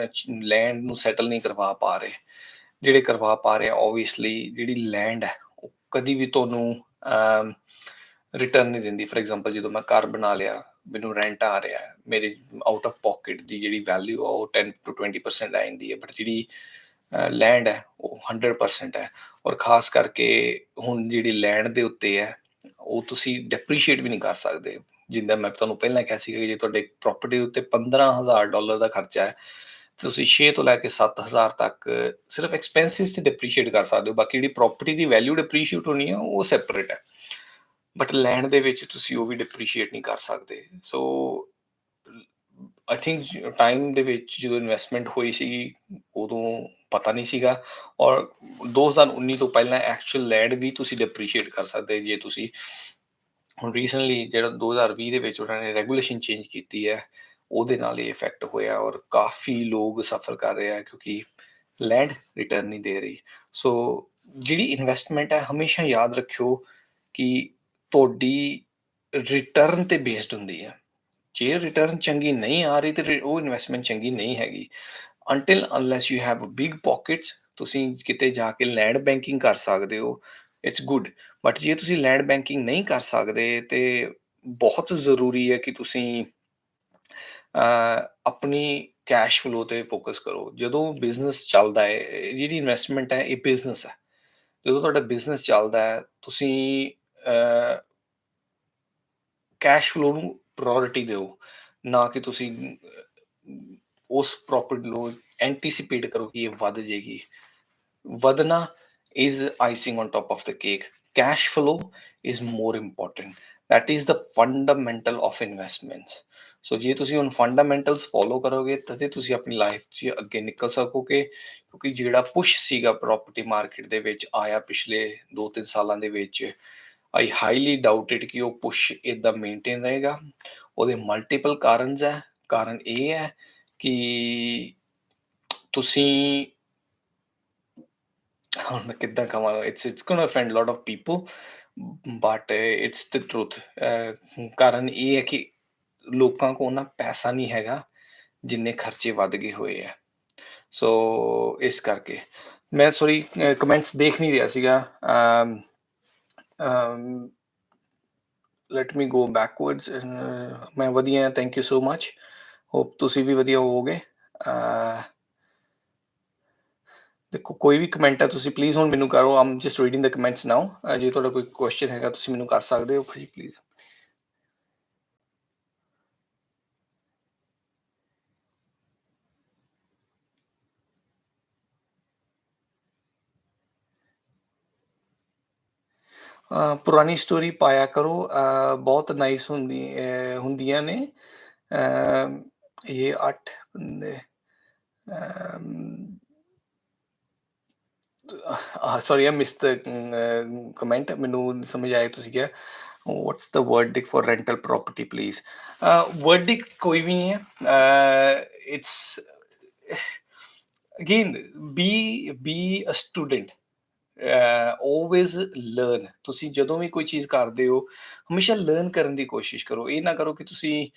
ਲੈਂਡ ਨੂੰ ਸੈਟਲ ਨਹੀਂ ਕਰਵਾ ਪਾ ਰਹੇ। ਜਿਹੜੇ ਕਰਵਾ ਪਾ ਰਹੇ, ਓਬਵੀਅਸਲੀ ਜਿਹੜੀ ਲੈਂਡ ਹੈ ਉਹ ਕਦੀ ਵੀ ਤੁਹਾਨੂੰ ਰਿਟਰਨ ਨਹੀਂ ਦਿੰਦੀ। ਫॉर एग्जांपल ਜਦੋਂ ਮੈਂ ਘਰ ਬਣਾ ਲਿਆ, ਮੈਨੂੰ ਰੈਂਟ ਆ ਰਿਹਾ, ਮੇਰੇ ਆਊਟ ਆਫ ਪੋਕਟ ਦੀ ਜਿਹੜੀ ਵੈਲਿਊ ਆ ਉਹ 10 to 20% ਆ ਜਾਂਦੀ ਹੈ। ਬਟ ਜਿਹੜੀ ਲੈਂਡ ਹੈ ਉਹ 100% ਹੈ। ਔਰ ਖਾਸ ਕਰਕੇ ਹੁਣ ਜਿਹੜੀ ਲੈਂਡ ਦੇ ਉੱਤੇ ਹੈ, ਉਹ ਤੁਸੀਂ ਡੈਪਰੀਸ਼ੀਏਟ ਵੀ ਨਹੀਂ ਕਰ ਸਕਦੇ। ਜਿੱਦਾਂ ਮੈਂ ਤੁਹਾਨੂੰ ਪਹਿਲਾਂ ਕਿਹਾ ਸੀਗਾ ਕਿ ਜੇ ਤੁਹਾਡੇ ਪ੍ਰੋਪਰਟੀ ਦੇ ਉੱਤੇ $15,000 ਦਾ ਖਰਚਾ ਹੈ, ਤੁਸੀਂ 6 ਤੋਂ ਲੈ ਕੇ 7,000 ਤੱਕ ਸਿਰਫ ਐਕਸਪੈਂਸਿਸ ਤੇ ਡੈਪਰੀਸ਼ੀਏਟ ਕਰ ਸਕਦੇ ਹੋ। ਬਾਕੀ ਜਿਹੜੀ ਪ੍ਰੋਪਰਟੀ ਦੀ ਵੈਲਿਊ ਡੈਪਰੀਸ਼ੀਏਟ ਹੋਣੀ ਹੈ, ਉਹ ਸੈਪਰੇਟ ਹੈ। ਬਟ ਲੈਂਡ ਦੇ ਵਿੱਚ ਤੁਸੀਂ ਉਹ ਵੀ ਡੈਪਰੀਸ਼ੀਏਟ ਨਹੀਂ ਕਰ ਸਕਦੇ। ਸੋ ਆਈ ਥਿੰਕ ਟਾਈਮ ਦੇ ਵਿੱਚ ਜਦੋਂ ਇਨਵੈਸਟਮੈਂਟ ਹੋਈ ਸੀਗੀ, ਉਦੋਂ ਪਤਾ ਨਹੀਂ ਸੀਗਾ। ਔਰ 2019 ਤੋਂ ਪਹਿਲਾਂ ਐਕਚੁਅਲ ਲੈਂਡ ਵੀ ਤੁਸੀਂ ਡੈਪਰੀਸ਼ੀਏਟ ਕਰ ਸਕਦੇ ਜੇ ਤੁਸੀਂ। ਹੁਣ ਰੀਸੈਂਟਲੀ ਜਿਹੜਾ 2020 ਦੇ ਵਿੱਚ ਉਹਨਾਂ ਨੇ ਰੈਗੂਲੇਸ਼ਨ ਚੇਂਜ ਕੀਤੀ ਹੈ, ਉਹਦੇ ਨਾਲ ਇਹ ਇਫੈਕਟ ਹੋਇਆ। ਔਰ ਕਾਫੀ ਲੋਕ ਸਫਰ ਕਰ ਰਹੇ ਆ, ਕਿਉਂਕਿ ਲੈਂਡ ਰਿਟਰਨ ਨਹੀਂ ਦੇ ਰਹੀ। ਸੋ ਜਿਹੜੀ ਇਨਵੈਸਟਮੈਂਟ ਹੈ, ਹਮੇਸ਼ਾ ਯਾਦ ਰੱਖਿਓ ਕਿ ਤੁਹਾਡੀ ਰਿਟਰਨ ਤੇ ਬੇਸਡ ਹੁੰਦੀ ਹੈ। ਜੇ ਰਿਟਰਨ ਚੰਗੀ ਨਹੀਂ ਆ ਰਹੀ, ਤੇ ਉਹ ਇਨਵੈਸਟਮੈਂਟ ਚੰਗੀ ਨਹੀਂ ਹੈਗੀ। Until unless you have big pockets, ਤੁਸੀਂ ਕਿਤੇ ਜਾ ਕੇ ਲੈਂਡ ਬੈਂਕਿੰਗ ਕਰ ਸਕਦੇ ਹੋ, ਇਟਸ ਗੁੱਡ। ਬਟ ਜੇ ਤੁਸੀਂ ਲੈਂਡ ਬੈਂਕਿੰਗ ਨਹੀਂ ਕਰ ਸਕਦੇ, ਤੇ ਬਹੁਤ ਜ਼ਰੂਰੀ ਹੈ ਕਿ ਤੁਸੀਂ ਆਪਣੀ ਕੈਸ਼ ਫਲੋ ਤੇ ਫੋਕਸ ਕਰੋ। ਜਦੋਂ ਬਿਜ਼ਨਸ ਚੱਲਦਾ ਹੈ, ਜਿਹੜੀ ਇਨਵੈਸਟਮੈਂਟ ਹੈ ਇਹ ਬਿਜ਼ਨਸ ਹੈ। ਜਦੋਂ ਤੁਹਾਡਾ ਬਿਜ਼ਨਸ ਚੱਲਦਾ ਹੈ, ਤੁਸੀਂ ਕੈਸ਼ ਫਲੋ ਨੂੰ ਪ੍ਰਾਇਓਰਿਟੀ ਦਿਓ, ਨਾ ਕਿ ਤੁਸੀਂ ਉਸ ਪ੍ਰੋਪਰਟੀ ਨੂੰ ਐਂਟੀਸਿਪੇਟ ਕਰੋ ਕਿ ਇਹ ਵੱਧ ਜਾਏਗੀ। ਵਧਣਾ is icing on top of the cake. Cash flow is more important. That is the fundamental of investments. ਸੋ ਜੇ ਤੁਸੀਂ ਹੁਣ ਫੰਡਾਮੈਂਟਲਸ ਫੋਲੋ ਕਰੋਗੇ ਤਦੇ ਤੁਸੀਂ ਆਪਣੀ ਲਾਈਫ 'ਚ ਅੱਗੇ ਨਿਕਲ ਸਕੋਗੇ, ਕਿਉਂਕਿ ਜਿਹੜਾ ਪੁਸ਼ ਸੀਗਾ ਪ੍ਰੋਪਰਟੀ ਮਾਰਕੀਟ ਦੇ ਵਿੱਚ ਆਇਆ ਪਿਛਲੇ 2-3 ਸਾਲਾਂ ਦੇ ਵਿੱਚ, ਆਈ ਹਾਈਲੀ ਡਾਊਟਡ ਕਿ ਉਹ ਪੁਸ਼ ਏਦਾਂ ਮੇਨਟੇਨ ਰਹੇਗਾ। ਉਹਦੇ ਮਲਟੀਪਲ ਕਾਰਨਸ ਹੈ। ਕਾਰਨ ਇਹ ਹੈ ਕਿ ਤੁਸੀਂ, ਹੁਣ ਮੈਂ ਕਿੱਦਾਂ ਕਹਾਂ, it's ਗੋਨਾ offend lot of people, but it's the truth. ਕਾਰਨ ਇਹ ਹੈ ਕਿ ਲੋਕਾਂ ਕੋਲ ਨਾ ਪੈਸਾ ਨਹੀਂ ਹੈਗਾ, ਜਿੰਨੇ ਖਰਚੇ ਵੱਧ ਗਏ ਹੋਏ ਆ। ਸੋ ਇਸ ਕਰਕੇ ਮੈਂ ਸੋਰੀ ਕਮੈਂਟਸ ਦੇਖ ਨਹੀਂ ਰਿਹਾ ਸੀਗਾ। ਲੈਟ ਮੀ ਗੋ ਬੈਕਵਰਡਸ। ਮੈਂ ਵਧੀਆ, thank you so much. Hop ਤੁਸੀਂ ਵੀ ਵਧੀਆ ਹੋਵੋਗੇ। ਦੇਖੋ ਕੋਈ ਵੀ ਕਮੈਂਟ ਹੈ ਤੁਸੀਂ ਪਲੀਜ਼ ਹੁਣ ਮੈਨੂੰ ਕਰੋ। I'm just reading the comments ਨਾਓ। ਜੇ ਤੁਹਾਡਾ ਕੋਈ ਕੁਐਸਚਨ ਹੈਗਾ ਤੁਸੀਂ ਮੈਨੂੰ ਕਰ ਸਕਦੇ ਹੋ ਜੀ ਪਲੀਜ਼। ਪੁਰਾਣੀ ਸਟੋਰੀ ਪਾਇਆ ਕਰੋ, ਬਹੁਤ ਨਾਈਸ ਹੁੰਦੀਆਂ ਨੇ। ਇਹ 8 ਬੰਦੇ, sorry I miss the comment. ਮੈਨੂੰ ਸਮਝ ਆਇਆ ਤੁਸੀਂ ਕਿਹਾ what's the verdict for rental property please. Verdict ਕੋਈ ਵੀ ਨਹੀਂ ਹੈ। It's again be a student, always learn. ਤੁਸੀਂ ਜਦੋਂ ਵੀ ਕੋਈ ਚੀਜ਼ ਕਰਦੇ ਹੋ ਹਮੇਸ਼ਾ ਲਰਨ ਕਰਨ ਦੀ ਕੋਸ਼ਿਸ਼ ਕਰੋ। ਇਹ ਨਾ ਕਰੋ ਕਿ ਤੁਸੀਂ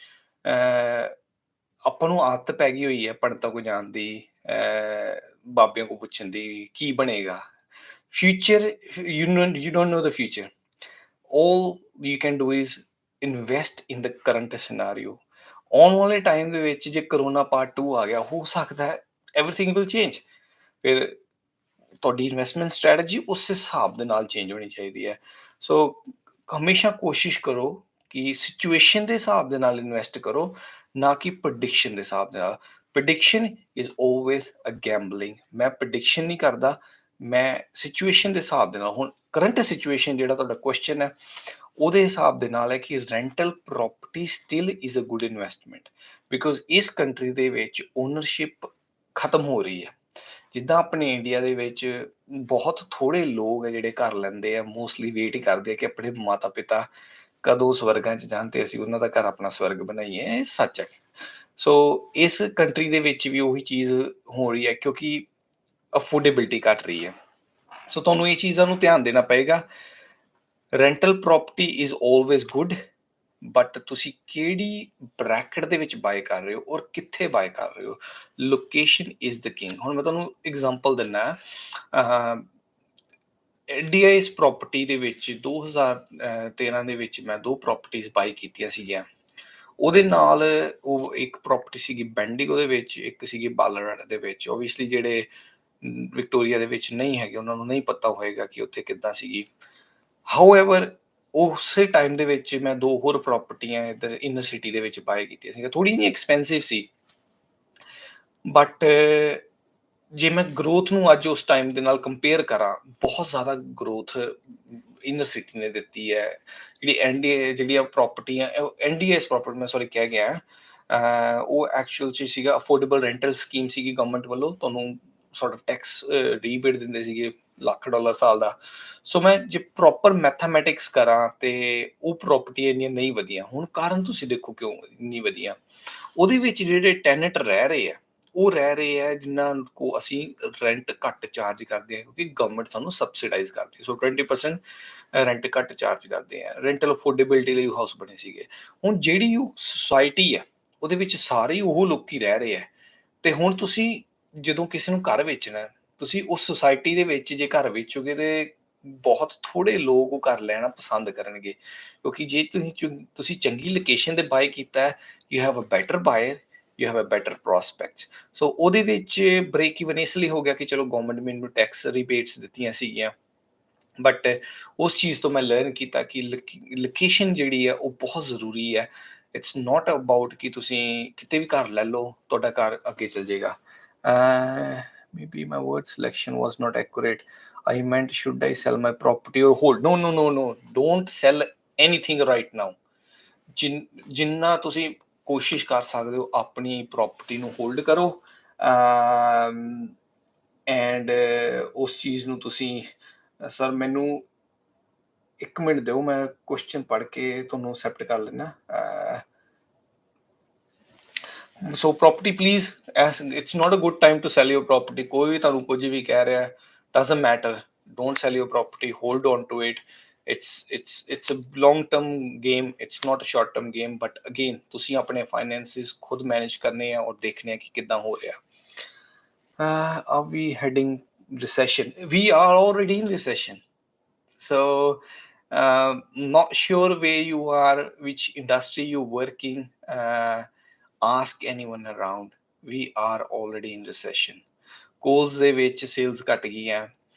ਆਪਾਂ ਨੂੰ ਆਦਤ ਪੈ ਗਈ ਹੋਈ ਹੈ ਪੜ੍ਹਨ ਤੱਕ ਜਾਣ ਦੀ, ਬਾਬਿਆਂ ਕੋਲ ਪੁੱਛਣ ਦੀ ਕੀ ਬਣੇਗਾ future. You don't know the future. all you can do is invest in the current scenario. ਆਉਣ ਵਾਲੇ ਟਾਈਮ ਦੇ ਵਿੱਚ ਜੇ ਕਰੋਨਾ ਪਾਰਟ 2 ਆ ਗਿਆ, ਹੋ ਸਕਦਾ ਹੈ ਐਵਰੀਥਿੰਗ ਵਿਲ ਚੇਂਜ। ਫਿਰ ਤੁਹਾਡੀ ਇਨਵੈਸਟਮੈਂਟ ਸਟ੍ਰੈਟਜੀ ਉਸ ਹਿਸਾਬ ਦੇ ਨਾਲ ਚੇਂਜ ਹੋਣੀ ਚਾਹੀਦੀ ਹੈ। ਸੋ ਹਮੇਸ਼ਾ ਕੋਸ਼ਿਸ਼ ਕਰੋ ਕਿ ਸਿਚੁਏਸ਼ਨ ਦੇ ਹਿਸਾਬ ਦੇ ਨਾਲ ਇਨਵੈਸਟ ਕਰੋ, ਨਾ ਕਿ ਪ੍ਰੈਡਿਕਸ਼ਨ ਦੇ ਹਿਸਾਬ ਦੇ ਨਾਲ। Prediction is always a gambling. ਮੈਂ ਪ੍ਰੈਡਿਕਸ਼ਨ ਨਹੀਂ ਕਰਦਾ, ਮੈਂ ਸਿਚੁਏਸ਼ਨ ਦੇ ਹਿਸਾਬ ਦੇ ਨਾਲ। ਹੁਣ ਕਰੰਟ ਸਿਚੁਏਸ਼ਨ ਜਿਹੜਾ ਤੁਹਾਡਾ ਕੁਐਸਚਨ ਹੈ ਉਹਦੇ ਹਿਸਾਬ ਦੇ ਨਾਲ ਹੈ ਕਿ rental property still is a good investment, because ਇਸ ਕੰਟਰੀ ਦੇ ਵਿੱਚ ਓਨਰਸ਼ਿਪ ਖਤਮ ਹੋ ਰਹੀ ਹੈ। ਜਿੱਦਾਂ ਆਪਣੇ ਇੰਡੀਆ ਦੇ ਵਿੱਚ ਬਹੁਤ ਥੋੜੇ ਲੋਕ ਹੈ ਜਿਹੜੇ ਘਰ ਲੈਂਦੇ ਆ, ਮੋਸਟਲੀ ਵੇਟ ਹੀ ਕਰਦੇ ਆ ਕਿ ਆਪਣੇ ਮਾਤਾ ਪਿਤਾ ਕਦੋਂ ਸਵਰਗਾਂ 'ਚ ਜਾਣ ਤੇ ਅਸੀਂ ਉਹਨਾਂ ਦਾ ਘਰ ਆਪਣਾ ਸਵਰਗ ਬਣਾਈਏ। ਇਹ ਸੱਚ ਹੈ। ਸੋ ਇਸ ਕੰਟਰੀ ਦੇ ਵਿੱਚ ਵੀ ਉਹੀ ਚੀਜ਼ ਹੋ ਰਹੀ ਹੈ, ਕਿਉਂਕਿ ਅਫੋਰਡੇਬਿਲਟੀ ਘਟ ਰਹੀ ਹੈ। ਸੋ ਤੁਹਾਨੂੰ ਇਹ ਚੀਜ਼ਾਂ ਨੂੰ ਧਿਆਨ ਦੇਣਾ ਪਏਗਾ। Rental property is always good, but ਤੁਸੀਂ ਕਿਹੜੀ ਬ੍ਰੈਕਟ ਦੇ ਵਿੱਚ ਬਾਏ ਕਰ ਰਹੇ ਹੋ ਔਰ ਕਿੱਥੇ ਬਾਏ ਕਰ ਰਹੇ ਹੋ। Location is the king. ਹੁਣ ਮੈਂ ਤੁਹਾਨੂੰ ਐਗਜ਼ਾਮਪਲ ਦਿੰਦਾ। ਡੀਆਈਐਸ ਪ੍ਰੋਪਰਟੀ ਦੇ ਵਿੱਚ 2013 ਦੇ ਵਿੱਚ ਮੈਂ 2 ਪ੍ਰੋਪਰਟੀਜ਼ ਬਾਈ ਕੀਤੀਆਂ ਸੀਗੀਆਂ। ਉਹਦੇ ਨਾਲ ਉਹ ਇੱਕ ਪ੍ਰੋਪਰਟੀ ਸੀਗੀ ਬੈਂਡਿਗੋ ਦੇ ਵਿੱਚ, ਇੱਕ ਸੀਗੀ ਬਾਲਰਹਾਟ ਦੇ ਵਿੱਚ। ਓਬਵੀਅਸਲੀ ਜਿਹੜੇ ਵਿਕਟੋਰੀਆ ਦੇ ਵਿੱਚ ਨਹੀਂ ਹੈਗੇ ਉਹਨਾਂ ਨੂੰ ਨਹੀਂ ਪਤਾ ਹੋਏਗਾ ਕਿ ਉੱਥੇ ਕਿੱਦਾਂ ਸੀਗੀ। ਹਾਊਐਵਰ ਉਸੇ ਟਾਈਮ ਦੇ ਵਿੱਚ ਮੈਂ 2 ਹੋਰ ਪ੍ਰੋਪਰਟੀਆਂ ਇੱਧਰ ਇਨਰ ਸਿਟੀ ਦੇ ਵਿੱਚ ਬਾਏ ਕੀਤੀਆਂ ਸੀਗੀਆਂ। ਥੋੜ੍ਹੀ ਜਿਹੀ ਐਕਸਪੈਂਸਿਵ ਸੀ, ਬਟ ਜੇ ਮੈਂ ਗਰੋਥ ਨੂੰ ਅੱਜ ਉਸ ਟਾਈਮ ਦੇ ਨਾਲ ਕੰਪੇਅਰ ਕਰਾਂ, ਬਹੁਤ ਜ਼ਿਆਦਾ ਗਰੋਥ ਇਨਰ ਸਿਟੀ ਨੇ ਦਿੱਤੀ ਹੈ। ਜਿਹੜੀਆਂ ਪ੍ਰੋਪਰਟੀਆਂ ਐਨਡੀਐਸ ਪ੍ਰੋਪਰਟੀ ਮੈਂ ਸੌਰੀ ਕਹਿ ਗਿਆ, ਉਹ ਐਕਚੁਅਲ 'ਚ ਸੀਗਾ ਅਫੋਰਡੇਬਲ ਰੈਂਟਲ ਸਕੀਮ ਸੀਗੀ ਗਵਰਨਮੈਂਟ ਵੱਲੋਂ। ਤੁਹਾਨੂੰ ਸੌਰਟ ਆਫ ਟੈਕਸ ਰੀਬੇਟ ਦਿੰਦੇ ਸੀਗੇ $1,00,000 ਸਾਲ ਦਾ। ਸੋ ਮੈਂ ਜੇ ਪ੍ਰੋਪਰ ਮੈਥਾਮੈਟਿਕਸ ਕਰਾਂ ਤੇ ਉਹ ਪ੍ਰੋਪਰਟੀ ਇੰਨੀਆਂ ਨਹੀਂ ਵਧੀਆਂ। ਹੁਣ ਕਾਰਨ ਤੁਸੀਂ ਦੇਖੋ ਕਿਉਂ ਨਹੀਂ ਵਧੀਆਂ। ਉਹਦੇ ਵਿੱਚ ਜਿਹੜੇ ਟੈਨੈਂਟ ਰਹਿ ਰਹੇ ਆ, ਉਹ ਰਹਿ ਰਹੇ ਆ ਜਿਨ੍ਹਾਂ ਕੋ ਅਸੀਂ ਰੈਂਟ ਘੱਟ ਚਾਰਜ ਕਰਦੇ ਹਾਂ, ਕਿਉਂਕਿ ਗਵਰਨਮੈਂਟ ਸਾਨੂੰ ਸਬਸਿਡਾਈਜ਼ ਕਰਦੀ। ਸੋ 20% ਰੈਂਟ ਘੱਟ ਚਾਰਜ ਕਰਦੇ ਆ। ਰੈਂਟਲ ਅਫੋਰਡੇਬਿਲਟੀ ਲਈ ਹਾਊਸ ਬਣੇ ਸੀਗੇ। ਹੁਣ ਜਿਹੜੀ ਉਹ ਸੁਸਾਇਟੀ ਆ ਉਹਦੇ ਵਿੱਚ ਸਾਰੇ ਉਹ ਲੋਕੀ ਰਹਿ ਰਹੇ ਆ, ਤੇ ਹੁਣ ਤੁਸੀਂ ਜਦੋਂ ਕਿਸੇ ਨੂੰ ਘਰ ਵੇਚਣਾ, ਤੁਸੀਂ ਉਸ ਸੁਸਾਇਟੀ ਦੇ ਵਿੱਚ ਜੇ ਘਰ ਵੇਚੋਗੇ ਤੇ ਬਹੁਤ ਥੋੜੇ ਲੋਕ ਉਹ ਘਰ ਲੈਣਾ ਪਸੰਦ ਕਰਨਗੇ। ਕਿਉਂਕਿ ਜੇ ਤੁਸੀਂ ਚੰਗੀ ਲੋਕੇਸ਼ਨ ਤੇ ਬਾਏ ਕੀਤਾ, you have a better buyer, you have a better prospects. So ਉਹਦੇ ਵਿੱਚ ਬ੍ਰੇਕ ਇਵਨ ਇਸ ਲਈ ਹੋ ਗਿਆ ਕਿ ਚਲੋ ਗਵਰਨਮੈਂਟ ਮੈਨੂੰ ਟੈਕਸ ਰਿਬੇਟਸ ਦਿੱਤੀਆਂ ਸੀਗੀਆਂ, ਬਟ ਉਸ ਚੀਜ਼ ਤੋਂ ਮੈਂ ਲਰਨ ਕੀਤਾ ਕਿ ਲੋਕੇਸ਼ਨ ਜਿਹੜੀ ਹੈ ਉਹ ਬਹੁਤ ਜ਼ਰੂਰੀ ਹੈ। ਇਟਸ ਨਾਟ ਅਬਾਊਟ ਕਿ ਤੁਸੀਂ ਕਿਤੇ ਵੀ ਘਰ ਲੈ ਲਓ ਤੁਹਾਡਾ ਘਰ ਅੱਗੇ ਚੱਲ ਜਾਏਗਾ। maybe my word selection was not accurate. I meant should I sell my property or hold? No, don't sell anything right now. ਜਿੰਨਾ ਤੁਸੀਂ ਕੋਸ਼ਿਸ਼ ਕਰ ਸਕਦੇ ਹੋ ਆਪਣੀ ਪ੍ਰੋਪਰਟੀ ਨੂੰ ਹੋਲਡ ਕਰੋ ਐਂਡ ਉਸ ਚੀਜ਼ ਨੂੰ ਤੁਸੀਂ ਸਰ ਮੈਨੂੰ 1 ਮਿੰਟ ਦਿਓ, ਮੈਂ ਕੁਐਸਚਨ ਪੜ੍ਹ ਕੇ ਤੁਹਾਨੂੰ ਐਕਸੈਪਟ ਕਰ ਲੈਣਾ। So property please, as it's not a good time to sell your property. ਕੋਈ ਵੀ ਤੁਹਾਨੂੰ ਕੁਝ ਵੀ ਕਹਿ ਰਿਹਾ, doesn't matter, don't sell your property, hold on to it. it's a long term game, it's not a short term game, but again ਤੁਸੀਂ ਆਪਣੇ finances ਖੁਦ ਮੈਨੇਜ ਕਰਨੇ ਆ ਔਰ ਦੇਖਣੇ ਆ ਕਿ ਕਿੱਦਾਂ ਹੋ ਰਿਹਾ। are we heading recession? We are already in recession, so not sure where you are, which industry you're working, ask anyone around. We are already in recession. ਕੋਲਸ ਦੇ ਵਿੱਚ ਸੇਲਸ ਘਟ ਗਈਆਂ,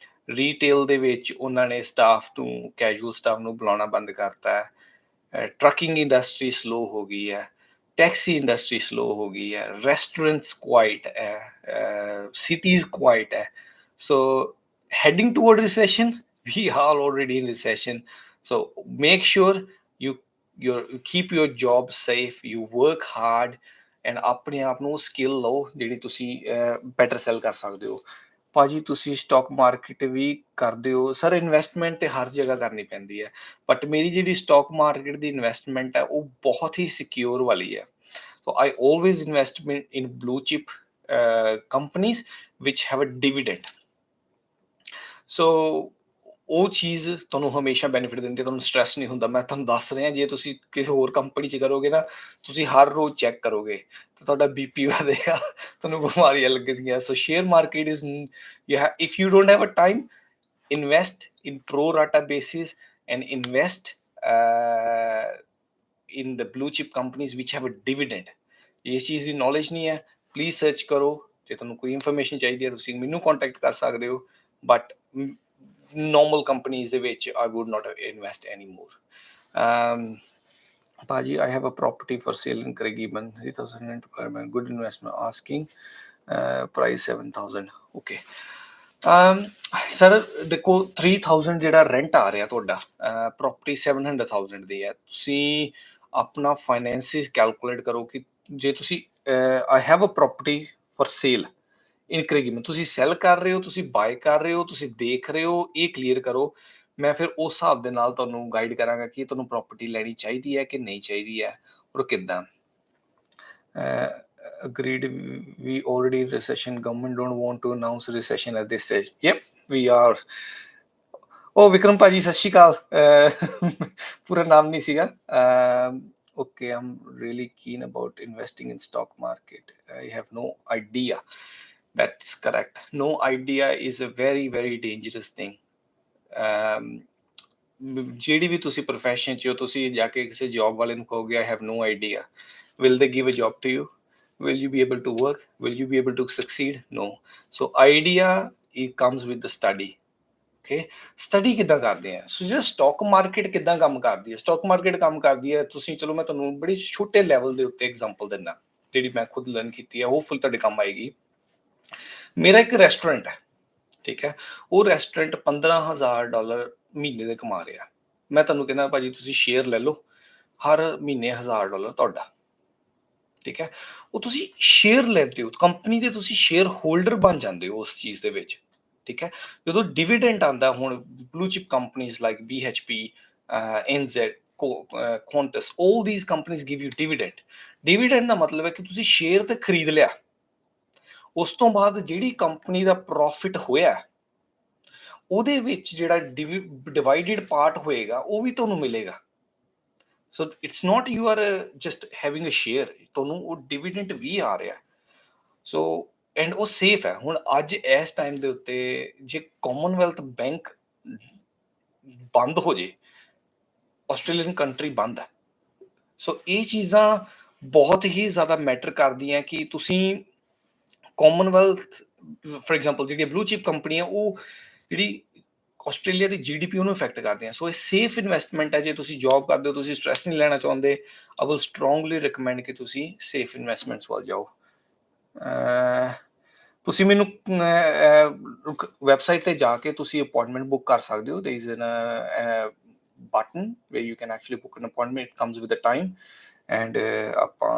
ਰੀਟੇਲ ਦੇ ਵਿੱਚ ਉਹਨਾਂ ਨੇ ਸਟਾਫ ਨੂੰ, ਕੈਜੂਅਲ ਸਟਾਫ ਨੂੰ ਬੁਲਾਉਣਾ ਬੰਦ ਕਰਤਾ ਹੈ, ਟਰੱਕਿੰਗ ਇੰਡਸਟਰੀ ਸਲੋ ਹੋ ਗਈ ਹੈ, ਟੈਕਸੀ ਇੰਡਸਟਰੀ ਸਲੋ ਹੋ ਗਈ ਹੈ, ਰੈਸਟੋਰੈਂਟਸ ਕੁਆਇਟ ਹੈ, ਸਿਟੀਜ਼ ਕੁਆਇਟ ਹੈ। ਸੋ heading toward recession, we are already in recession. So make sure you keep your job safe, you work hard, and ਆਪਣੇ ਆਪ ਨੂੰ ਸਕਿੱਲ ਲਓ ਜਿਹੜੀ ਤੁਸੀਂ ਬੈਟਰ ਸੈਲ ਕਰ ਸਕਦੇ ਹੋ। ਭਾਜੀ ਤੁਸੀਂ ਸਟਾਕ ਮਾਰਕੀਟ ਵੀ ਕਰਦੇ ਹੋ? ਸਰ ਇਨਵੈਸਟਮੈਂਟ ਤੇ ਹਰ ਜਗ੍ਹਾ ਕਰਨੀ ਪੈਂਦੀ ਹੈ, ਬਟ ਮੇਰੀ ਜਿਹੜੀ ਸਟਾਕ ਮਾਰਕੀਟ ਦੀ ਇਨਵੈਸਟਮੈਂਟ ਹੈ ਉਹ ਬਹੁਤ ਹੀ ਸਿਕਿਉਰ ਵਾਲੀ ਹੈ। So I always invest in blue chip companies ਵਿਚ ਹੈਵ ਅ ਡਿਵੀਡੈਂਡ। ਸੋ ਉਹ ਚੀਜ਼ ਤੁਹਾਨੂੰ ਹਮੇਸ਼ਾ ਬੈਨੀਫਿਟ ਦਿੰਦੀ ਹੈ, ਤੁਹਾਨੂੰ ਸਟ੍ਰੈਸ ਨਹੀਂ ਹੁੰਦਾ। ਮੈਂ ਤੁਹਾਨੂੰ ਦੱਸ ਰਿਹਾ, ਜੇ ਤੁਸੀਂ ਕਿਸੇ ਹੋਰ ਕੰਪਨੀ 'ਚ ਕਰੋਗੇ ਨਾ, ਤੁਸੀਂ ਹਰ ਰੋਜ਼ ਚੈੱਕ ਕਰੋਗੇ ਤਾਂ ਤੁਹਾਡਾ BP ਵਧੇਗਾ, ਤੁਹਾਨੂੰ ਬਿਮਾਰੀਆਂ ਲੱਗਣਗੀਆਂ। So share market is if you don't have a time, invest in pro rata basis and invest in the blue chip companies which have a dividend. ਇਸ ਚੀਜ਼ ਦੀ ਨੌਲੇਜ ਨਹੀਂ ਹੈ, ਪਲੀਜ਼ ਸਰਚ ਕਰੋ। ਜੇ ਤੁਹਾਨੂੰ ਕੋਈ ਇਨਫੋਰਮੇਸ਼ਨ ਚਾਹੀਦੀ ਹੈ ਤੁਸੀਂ ਮੈਨੂੰ ਕੰਟੈਕਟ ਕਰ ਸਕਦੇ ਹੋ, ਬਟ normal companies ਦੇ ਵਿੱਚ I would not invest anymore. Paji, I have a property for sale in Craigieburn, 3,000 requirement, good investment, asking price 7,000. Okay. Sir ਦੇਖੋ 3,000 ਜਿਹੜਾ ਰੈਂਟ ਆ ਰਿਹਾ ਤੁਹਾਡਾ, ਪ੍ਰੋਪਰਟੀ 700,000 ਦੀ ਹੈ। ਤੁਸੀਂ ਆਪਣਾ ਫਾਈਨੈਂਸਿਸ ਕੈਲਕੂਲੇਟ ਕਰੋ ਕਿ ਜੇ ਤੁਸੀਂ I have a property for sale in Craigieburn, ਤੁਸੀਂ ਸੈਲ ਕਰ ਰਹੇ ਹੋ, ਤੁਸੀਂ ਬਾਏ ਕਰ ਰਹੇ ਹੋ, ਤੁਸੀਂ ਦੇਖ ਰਹੇ ਹੋ, ਇਹ ਕਲੀਅਰ ਕਰੋ। ਮੈਂ ਫਿਰ ਉਸ ਹਿਸਾਬ ਦੇ ਨਾਲ ਤੁਹਾਨੂੰ ਗਾਈਡ ਕਰਾਂਗਾ ਕਿ ਤੁਹਾਨੂੰ ਪ੍ਰੋਪਰਟੀ ਲੈਣੀ ਚਾਹੀਦੀ ਹੈ ਕਿ ਨਹੀਂ ਚਾਹੀਦੀ ਹੈ ਔਰ ਕਿੱਦਾਂ। Agreed, we already in recession, government don't want to announce recession at this stage. Yep, we are. ਉਹ ਵਿਕਰਮ ਭਾਜੀ ਸਤਿ ਸ਼੍ਰੀ ਅਕਾਲ, ਪੂਰਾ ਨਾਮ ਨਹੀਂ ਸੀਗਾ। Okay, I'm really keen about investing in stock market. I have no idea. That's correct. No idea is a very, very dangerous thing. ਜਿਹੜੀ ਵੀ ਤੁਸੀਂ profession 'ਚ ਹੋ, ਤੁਸੀਂ ਜਾ ਕੇ ਕਿਸੇ job ਵਾਲੇ ਨੂੰ ਕਹੋਗੇ I have no idea. Will they give a job to you? Will you be able to work? Will you be able to succeed? No. So idea, it comes with the study. Okay, study ਕਿੱਦਾਂ ਕਰਦੇ ਆ? ਸੋ ਜਿਹੜਾ stock market ਕਿੱਦਾਂ ਕੰਮ ਕਰਦੀ ਹੈ? Stock market ਕੰਮ ਕਰਦੀ ਹੈ, ਤੁਸੀਂ ਚਲੋ ਮੈਂ ਤੁਹਾਨੂੰ ਬੜੀ ਛੋਟੇ ਲੈਵਲ ਦੇ ਉੱਤੇ ਐਗਜ਼ਾਮਪਲ ਦਿੰਦਾ, ਜਿਹੜੀ ਮੈਂ ਖੁਦ ਲਰਨ ਕੀਤੀ ਹੈ, ਹੋਪਫੁਲ ਤੁਹਾਡੇ ਕੰਮ ਆਏਗੀ। ਮੇਰਾ ਇੱਕ ਰੈਸਟੋਰੈਂਟ ਹੈ, ਠੀਕ ਹੈ, ਉਹ ਰੈਸਟੋਰੈਂਟ $15,000 ਮਹੀਨੇ ਦੇ ਕਮਾ ਰਿਹਾ। ਮੈਂ ਤੁਹਾਨੂੰ ਕਹਿੰਦਾ ਭਾਜੀ ਤੁਸੀਂ ਸ਼ੇਅਰ ਲੈ ਲਓ, ਹਰ ਮਹੀਨੇ $1,000 ਤੁਹਾਡਾ, ਠੀਕ ਹੈ। ਉਹ ਤੁਸੀਂ ਸ਼ੇਅਰ ਲੈਂਦੇ ਹੋ ਕੰਪਨੀ ਦੇ, ਤੁਸੀਂ ਸ਼ੇਅਰ ਹੋਲਡਰ ਬਣ ਜਾਂਦੇ ਹੋ ਉਸ ਚੀਜ਼ ਦੇ ਵਿੱਚ, ਠੀਕ ਹੈ। ਜਦੋਂ ਡਿਵੀਡੈਂਡ ਆਉਂਦਾ, ਹੁਣ blue chip companies like BHP, NZ, Qantas, all these companies give you dividend. Dividend ਦਾ ਮਤਲਬ ਹੈ ਕਿ ਤੁਸੀਂ ਸ਼ੇਅਰ ਤੇ ਖਰੀਦ ਲਿਆ, ਉਸ ਤੋਂ ਬਾਅਦ ਜਿਹੜੀ ਕੰਪਨੀ ਦਾ ਪ੍ਰੋਫਿਟ ਹੋਇਆ ਉਹਦੇ ਵਿੱਚ ਜਿਹੜਾ ਡਿਵਾਈਡਡ ਪਾਰਟ ਹੋਏਗਾ ਉਹ ਵੀ ਤੁਹਾਨੂੰ ਮਿਲੇਗਾ। So it's not you are just having a share, ਤੁਹਾਨੂੰ ਉਹ ਡਿਵੀਡੈਂਡ ਵੀ ਆ ਰਿਹਾ। ਸੋ ਐਂਡ ਉਹ ਸੇਫ ਹੈ। ਹੁਣ ਅੱਜ ਇਸ ਟਾਈਮ ਦੇ ਉੱਤੇ ਜੇ ਕਾਮਨਵੈਲਥ ਬੈਂਕ ਬੰਦ ਹੋ ਜੇ, ਆਸਟ੍ਰੇਲੀਅਨ ਕੰਟਰੀ ਬੰਦ ਹੈ। ਸੋ ਇਹ ਚੀਜ਼ਾਂ ਬਹੁਤ ਹੀ ਜ਼ਿਆਦਾ ਮੈਟਰ ਕਰਦੀਆਂ ਕਿ ਤੁਸੀਂ ਕਾਮਨਵੈਲਥ, ਫॉर ਐਗਜ਼ਾਮਪਲ ਜਿਹੜੀ ਬਲੂ ਚਿਪ ਕੰਪਨੀ ਹੈ ਉਹ ਜਿਹੜੀ ਆਸਟ੍ਰੇਲੀਆ ਦੀ GDP ਉਹਨੂੰ ਇਫੈਕਟ ਕਰਦੇ ਆ। ਸੋ ਇਹ ਸੇਫ ਇਨਵੈਸਟਮੈਂਟ ਹੈ। ਜੇ ਤੁਸੀਂ ਜੌਬ ਕਰਦੇ ਹੋ, ਤੁਸੀਂ ਸਟ੍ਰੈਸ ਨਹੀਂ ਲੈਣਾ ਚਾਹੁੰਦੇ, ਆਈ ਵਿਲ ਸਟਰੋਂਗਲੀ ਰਿਕਮੈਂਡ ਕਿ ਤੁਸੀਂ ਸੇਫ ਇਨਵੈਸਟਮੈਂਟਸ ਵੱਲ ਜਾਓ। ਤੁਸੀਂ ਮੈਨੂੰ ਵੈਬਸਾਈਟ ਤੇ ਜਾ ਕੇ ਤੁਸੀਂ ਅਪਾਇੰਟਮੈਂਟ ਬੁੱਕ ਕਰ ਸਕਦੇ ਹੋ। there is a button where you can actually book an appointment. It comes with a time and ਆਪਾਂ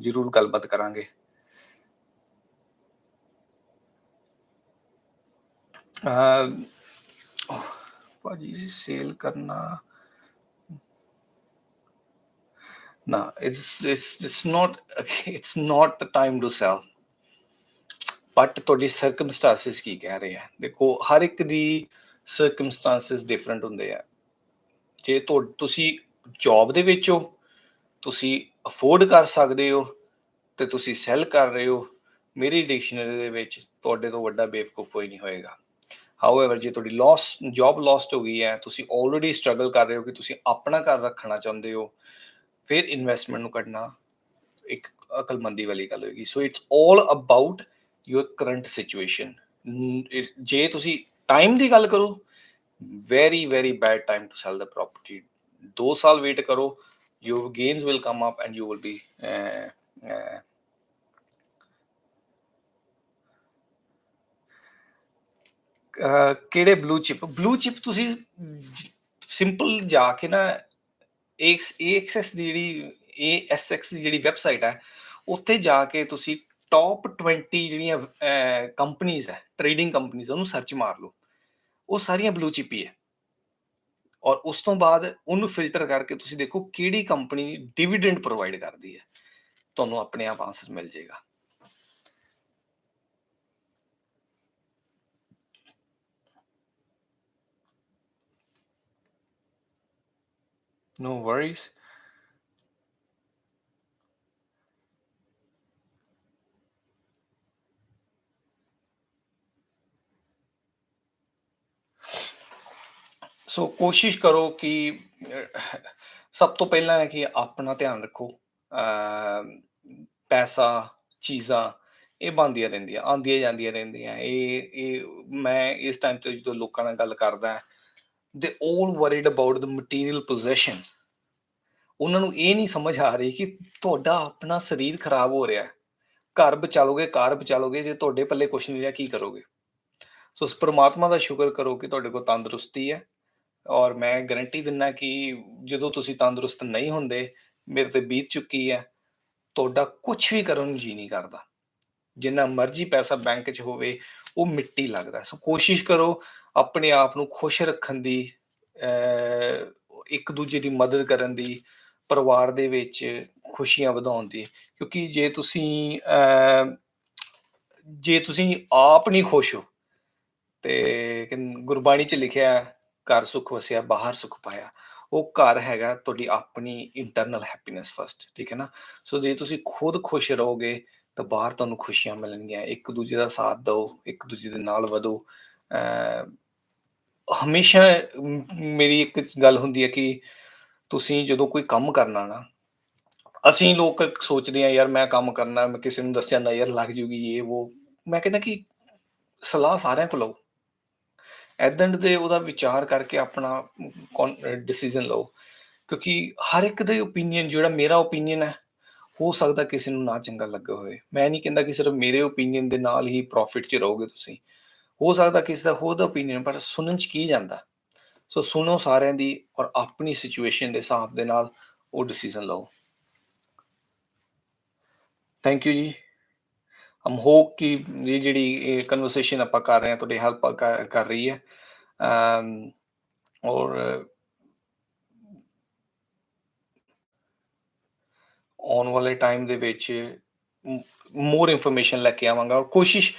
ਜ਼ਰੂਰ ਗੱਲਬਾਤ ਕਰਾਂਗੇ। ਅ, ਭਾਜੀ ਸੇਲ ਕਰਨਾ ਨਾ, it's not it's not time to sell, but ਤੁਹਾਡੀ ਸਰਕਮਸਟੈਂਸਿਸ ਕੀ ਕਹਿ ਰਹੇ ਆ। ਦੇਖੋ ਹਰ ਇੱਕ ਦੀ ਸਰਕਮਸਟੈਂਸਿਸ ਡਿਫਰੈਂਟ ਹੁੰਦੇ ਆ। ਜੇ ਤੁਸੀਂ ਜੌਬ ਦੇ ਵਿੱਚ ਹੋ, ਤੁਸੀਂ ਅਫੋਰਡ ਕਰ ਸਕਦੇ ਹੋ ਤੇ ਤੁਸੀਂ ਸੈਲ ਕਰ ਰਹੇ ਹੋ, ਮੇਰੀ ਡਿਕਸ਼ਨਰੀ ਦੇ ਵਿੱਚ ਤੁਹਾਡੇ ਤੋਂ ਵੱਡਾ ਬੇਵਕੂਫ ਕੋਈ ਨਹੀਂ ਹੋਏਗਾ। ਹਾਊਐਵਰ ਜੇ ਤੁਹਾਡੀ ਜੌਬ ਲੋਸਟ ਹੋ ਗਈ ਹੈ, ਤੁਸੀਂ ਆਲਰੇਡੀ ਸਟਰਗਲ ਕਰ ਰਹੇ ਹੋ ਕਿ ਤੁਸੀਂ ਆਪਣਾ ਘਰ ਰੱਖਣਾ ਚਾਹੁੰਦੇ ਹੋ, ਫਿਰ ਇਨਵੈਸਟਮੈਂਟ ਨੂੰ ਕੱਢਣਾ ਇੱਕ ਅਕਲਮੰਦੀ ਵਾਲੀ ਗੱਲ ਹੋਏਗੀ। So it's all about your current situation. ਜੇ ਤੁਸੀਂ ਟਾਈਮ ਦੀ ਗੱਲ ਕਰੋ, very very bad time to sell the property. 2 ਸਾਲ ਵੇਟ ਕਰੋ, your gains will come up and you will be ਕਿਹੜੇ ਬਲੂ ਚਿਪ ਤੁਸੀਂ ਸਿੰਪਲ ਜਾ ਕੇ ਨਾ AXS ਦੀ ਜਿਹੜੀ ASX ਦੀ ਜਿਹੜੀ ਵੈਬਸਾਈਟ ਹੈ, ਉੱਥੇ ਜਾ ਕੇ ਤੁਸੀਂ ਟੌਪ 20 ਜਿਹੜੀਆਂ ਕੰਪਨੀਜ਼ ਹੈ, ਟ੍ਰੇਡਿੰਗ ਕੰਪਨੀਜ਼, ਉਹਨੂੰ ਸਰਚ ਮਾਰ ਲਓ। ਉਹ ਸਾਰੀਆਂ ਬਲੂ ਚਿਪ ਹੀ ਹੈ। ਔਰ ਉਸ ਤੋਂ ਬਾਅਦ ਉਹਨੂੰ ਫਿਲਟਰ ਕਰਕੇ ਤੁਸੀਂ ਦੇਖੋ ਕਿਹੜੀ ਕੰਪਨੀ ਡਿਵੀਡੈਂਡ ਪ੍ਰੋਵਾਈਡ ਕਰਦੀ ਹੈ, ਤੁਹਾਨੂੰ ਆਪਣੇ ਆਪ ਆਨਸਰ ਮਿਲ ਜਾਏਗਾ। No worries. ਸੋ ਕੋਸ਼ਿਸ਼ ਕਰੋ ਕਿ ਸਭ ਤੋਂ ਪਹਿਲਾਂ ਹੈ ਕਿ ਆਪਣਾ ਧਿਆਨ ਰੱਖੋ। ਪੈਸਾ, ਚੀਜ਼ਾਂ ਇਹ ਬਣਦੀਆਂ ਰਹਿੰਦੀਆਂ, ਆਉਂਦੀਆਂ ਜਾਂਦੀਆਂ ਰਹਿੰਦੀਆਂ। ਇਹ ਮੈਂ ਇਸ ਟਾਈਮ ਤੇ ਜਦੋਂ ਲੋਕਾਂ ਨਾਲ ਗੱਲ ਕਰਦਾ, ਦੇ all worried about the material possession। ਉਹਨਾਂ ਨੂੰ ਇਹ ਨਹੀਂ ਸਮਝ ਆ ਰਹੀ ਕਿ ਤੁਹਾਡਾ ਆਪਣਾ ਸਰੀਰ ਖਰਾਬ ਹੋ ਰਿਹਾ। ਘਰ ਬਚਾ ਲੋਗੇ, ਕਾਰ ਬਚਾ ਲੋਗੇ, ਜੇ ਤੁਹਾਡੇ ਪੱਲੇ ਕੁਛ ਨਹੀਂ ਰਿਹਾ ਕੀ ਕਰੋਗੇ? ਸੋ ਉਸ ਪ੍ਰਮਾਤਮਾ ਦਾ ਸ਼ੁਕਰ ਕਰੋ ਕਿ ਤੁਹਾਡੇ ਕੋਲ ਤੰਦਰੁਸਤੀ ਹੈ। ਔਰ ਮੈਂ ਗਰੰਟੀ ਦਿੰਦਾ ਕਿ ਜਦੋਂ ਤੁਸੀਂ ਤੰਦਰੁਸਤ ਨਹੀਂ ਹੁੰਦੇ, ਮੇਰੇ ਤੇ ਬੀਤ ਚੁੱਕੀ ਹੈ, ਤੁਹਾਡਾ ਕੁਛ ਵੀ ਕਰਨ ਨੂੰ ਜੀ ਨਹੀਂ ਕਰਦਾ। ਜਿੰਨਾ ਮਰਜ਼ੀ ਪੈਸਾ ਬੈਂਕ 'ਚ ਹੋਵੇ, ਉਹ ਮਿੱਟੀ ਲੱਗਦਾ। ਸੋ ਕੋਸ਼ਿਸ਼ ਕਰੋ ਆਪਣੇ ਆਪ ਨੂੰ ਖੁਸ਼ ਰੱਖਣ ਦੀ, ਇੱਕ ਦੂਜੇ ਦੀ ਮਦਦ ਕਰਨ ਦੀ, ਪਰਿਵਾਰ ਦੇ ਵਿੱਚ ਖੁਸ਼ੀਆਂ ਵਧਾਉਣ ਦੀ। ਕਿਉਂਕਿ ਜੇ ਤੁਸੀਂ ਆਪ ਨਹੀਂ ਖੁਸ਼ ਹੋ, ਤੇ ਗੁਰਬਾਣੀ 'ਚ ਲਿਖਿਆ ਘਰ ਸੁੱਖ ਵਸਿਆ ਬਾਹਰ ਸੁੱਖ ਪਾਇਆ। ਉਹ ਘਰ ਹੈਗਾ ਤੁਹਾਡੀ ਆਪਣੀ ਇੰਟਰਨਲ ਹੈਪੀਨੈਸ ਫਸਟ, ਠੀਕ ਹੈ ਨਾ। ਸੋ ਜੇ ਤੁਸੀਂ ਖੁਦ ਖੁਸ਼ ਰਹੋਗੇ ਤਾਂ ਬਾਹਰ ਤੁਹਾਨੂੰ ਖੁਸ਼ੀਆਂ ਮਿਲਣਗੀਆਂ। ਇੱਕ ਦੂਜੇ ਦਾ ਸਾਥ ਦਿਓ, ਇੱਕ ਦੂਜੇ ਦੇ ਨਾਲ ਵਧੋ। ਹਮੇਸ਼ਾ ਮੇਰੀ ਇੱਕ ਗੱਲ ਹੁੰਦੀ ਹੈ ਕਿ ਤੁਸੀਂ ਜਦੋਂ ਕੋਈ ਕੰਮ ਕਰਨਾ ਨਾ, ਅਸੀਂ ਲੋਕ ਸੋਚਦੇ ਹਾਂ ਯਾਰ ਮੈਂ ਕੰਮ ਕਰਨਾ, ਮੈਂ ਕਿਸੇ ਨੂੰ ਦੱਸਿਆ ਨਜ਼ਰ ਲੱਗ ਜੂਗੀ, ਇਹ ਉਹ। ਮੈਂ ਕਹਿੰਦਾ ਕਿ ਸਲਾਹ ਸਾਰਿਆਂ ਕੋਲ ਲਓ, ਐਦੰਡ ਦੇ ਉਹਦਾ ਵਿਚਾਰ ਕਰਕੇ ਆਪਣਾ ਡਿਸੀਜ਼ਨ ਲਓ। ਕਿਉਂਕਿ ਹਰ ਇੱਕ ਦਾ ਓਪੀਨੀਅਨ, ਜਿਹੜਾ ਮੇਰਾ ਓਪੀਨੀਅਨ ਹੈ, ਹੋ ਸਕਦਾ ਕਿਸੇ ਨੂੰ ਨਾ ਚੰਗਾ ਲੱਗਾ ਹੋਵੇ। ਮੈਂ ਨਹੀਂ ਕਹਿੰਦਾ ਕਿ ਸਿਰਫ ਮੇਰੇ ਓਪੀਨੀਅਨ ਦੇ ਨਾਲ ਹੀ ਪ੍ਰੋਫਿਟ 'ਚ ਰਹੋਗੇ ਤੁਸੀਂ। ਹੋ ਸਕਦਾ ਕਿਸੇ ਦਾ ਹੋਰ ਦਾ ਓਪੀਨੀਅਨ, ਪਰ ਸੁਣਨ 'ਚ ਕੀ ਜਾਂਦਾ। ਸੋ ਸੁਣੋ ਸਾਰਿਆਂ ਦੀ, ਔਰ ਆਪਣੀ ਸਿਚੁਏਸ਼ਨ ਦੇ ਹਿਸਾਬ ਦੇ ਨਾਲ ਉਹ ਡਿਸੀਜ਼ਨ ਲਓ। ਥੈਂਕ ਯੂ ਜੀ। ਆਮ ਹੋਪ ਕਿ ਇਹ ਜਿਹੜੀ ਇਹ ਕਨਵਰਸੇਸ਼ਨ ਆਪਾਂ ਕਰ ਰਹੇ ਹਾਂ ਤੁਹਾਡੀ ਹੈਲਪ ਕਰ ਰਹੀ ਹੈ। ਔਰ ਆਉਣ ਵਾਲੇ ਟਾਈਮ ਦੇ ਵਿੱਚ ਮੋਰ ਇਨਫੋਰਮੇਸ਼ਨ ਲੈ ਕੇ ਆਵਾਂਗਾ। ਔਰ ਕੋਸ਼ਿਸ਼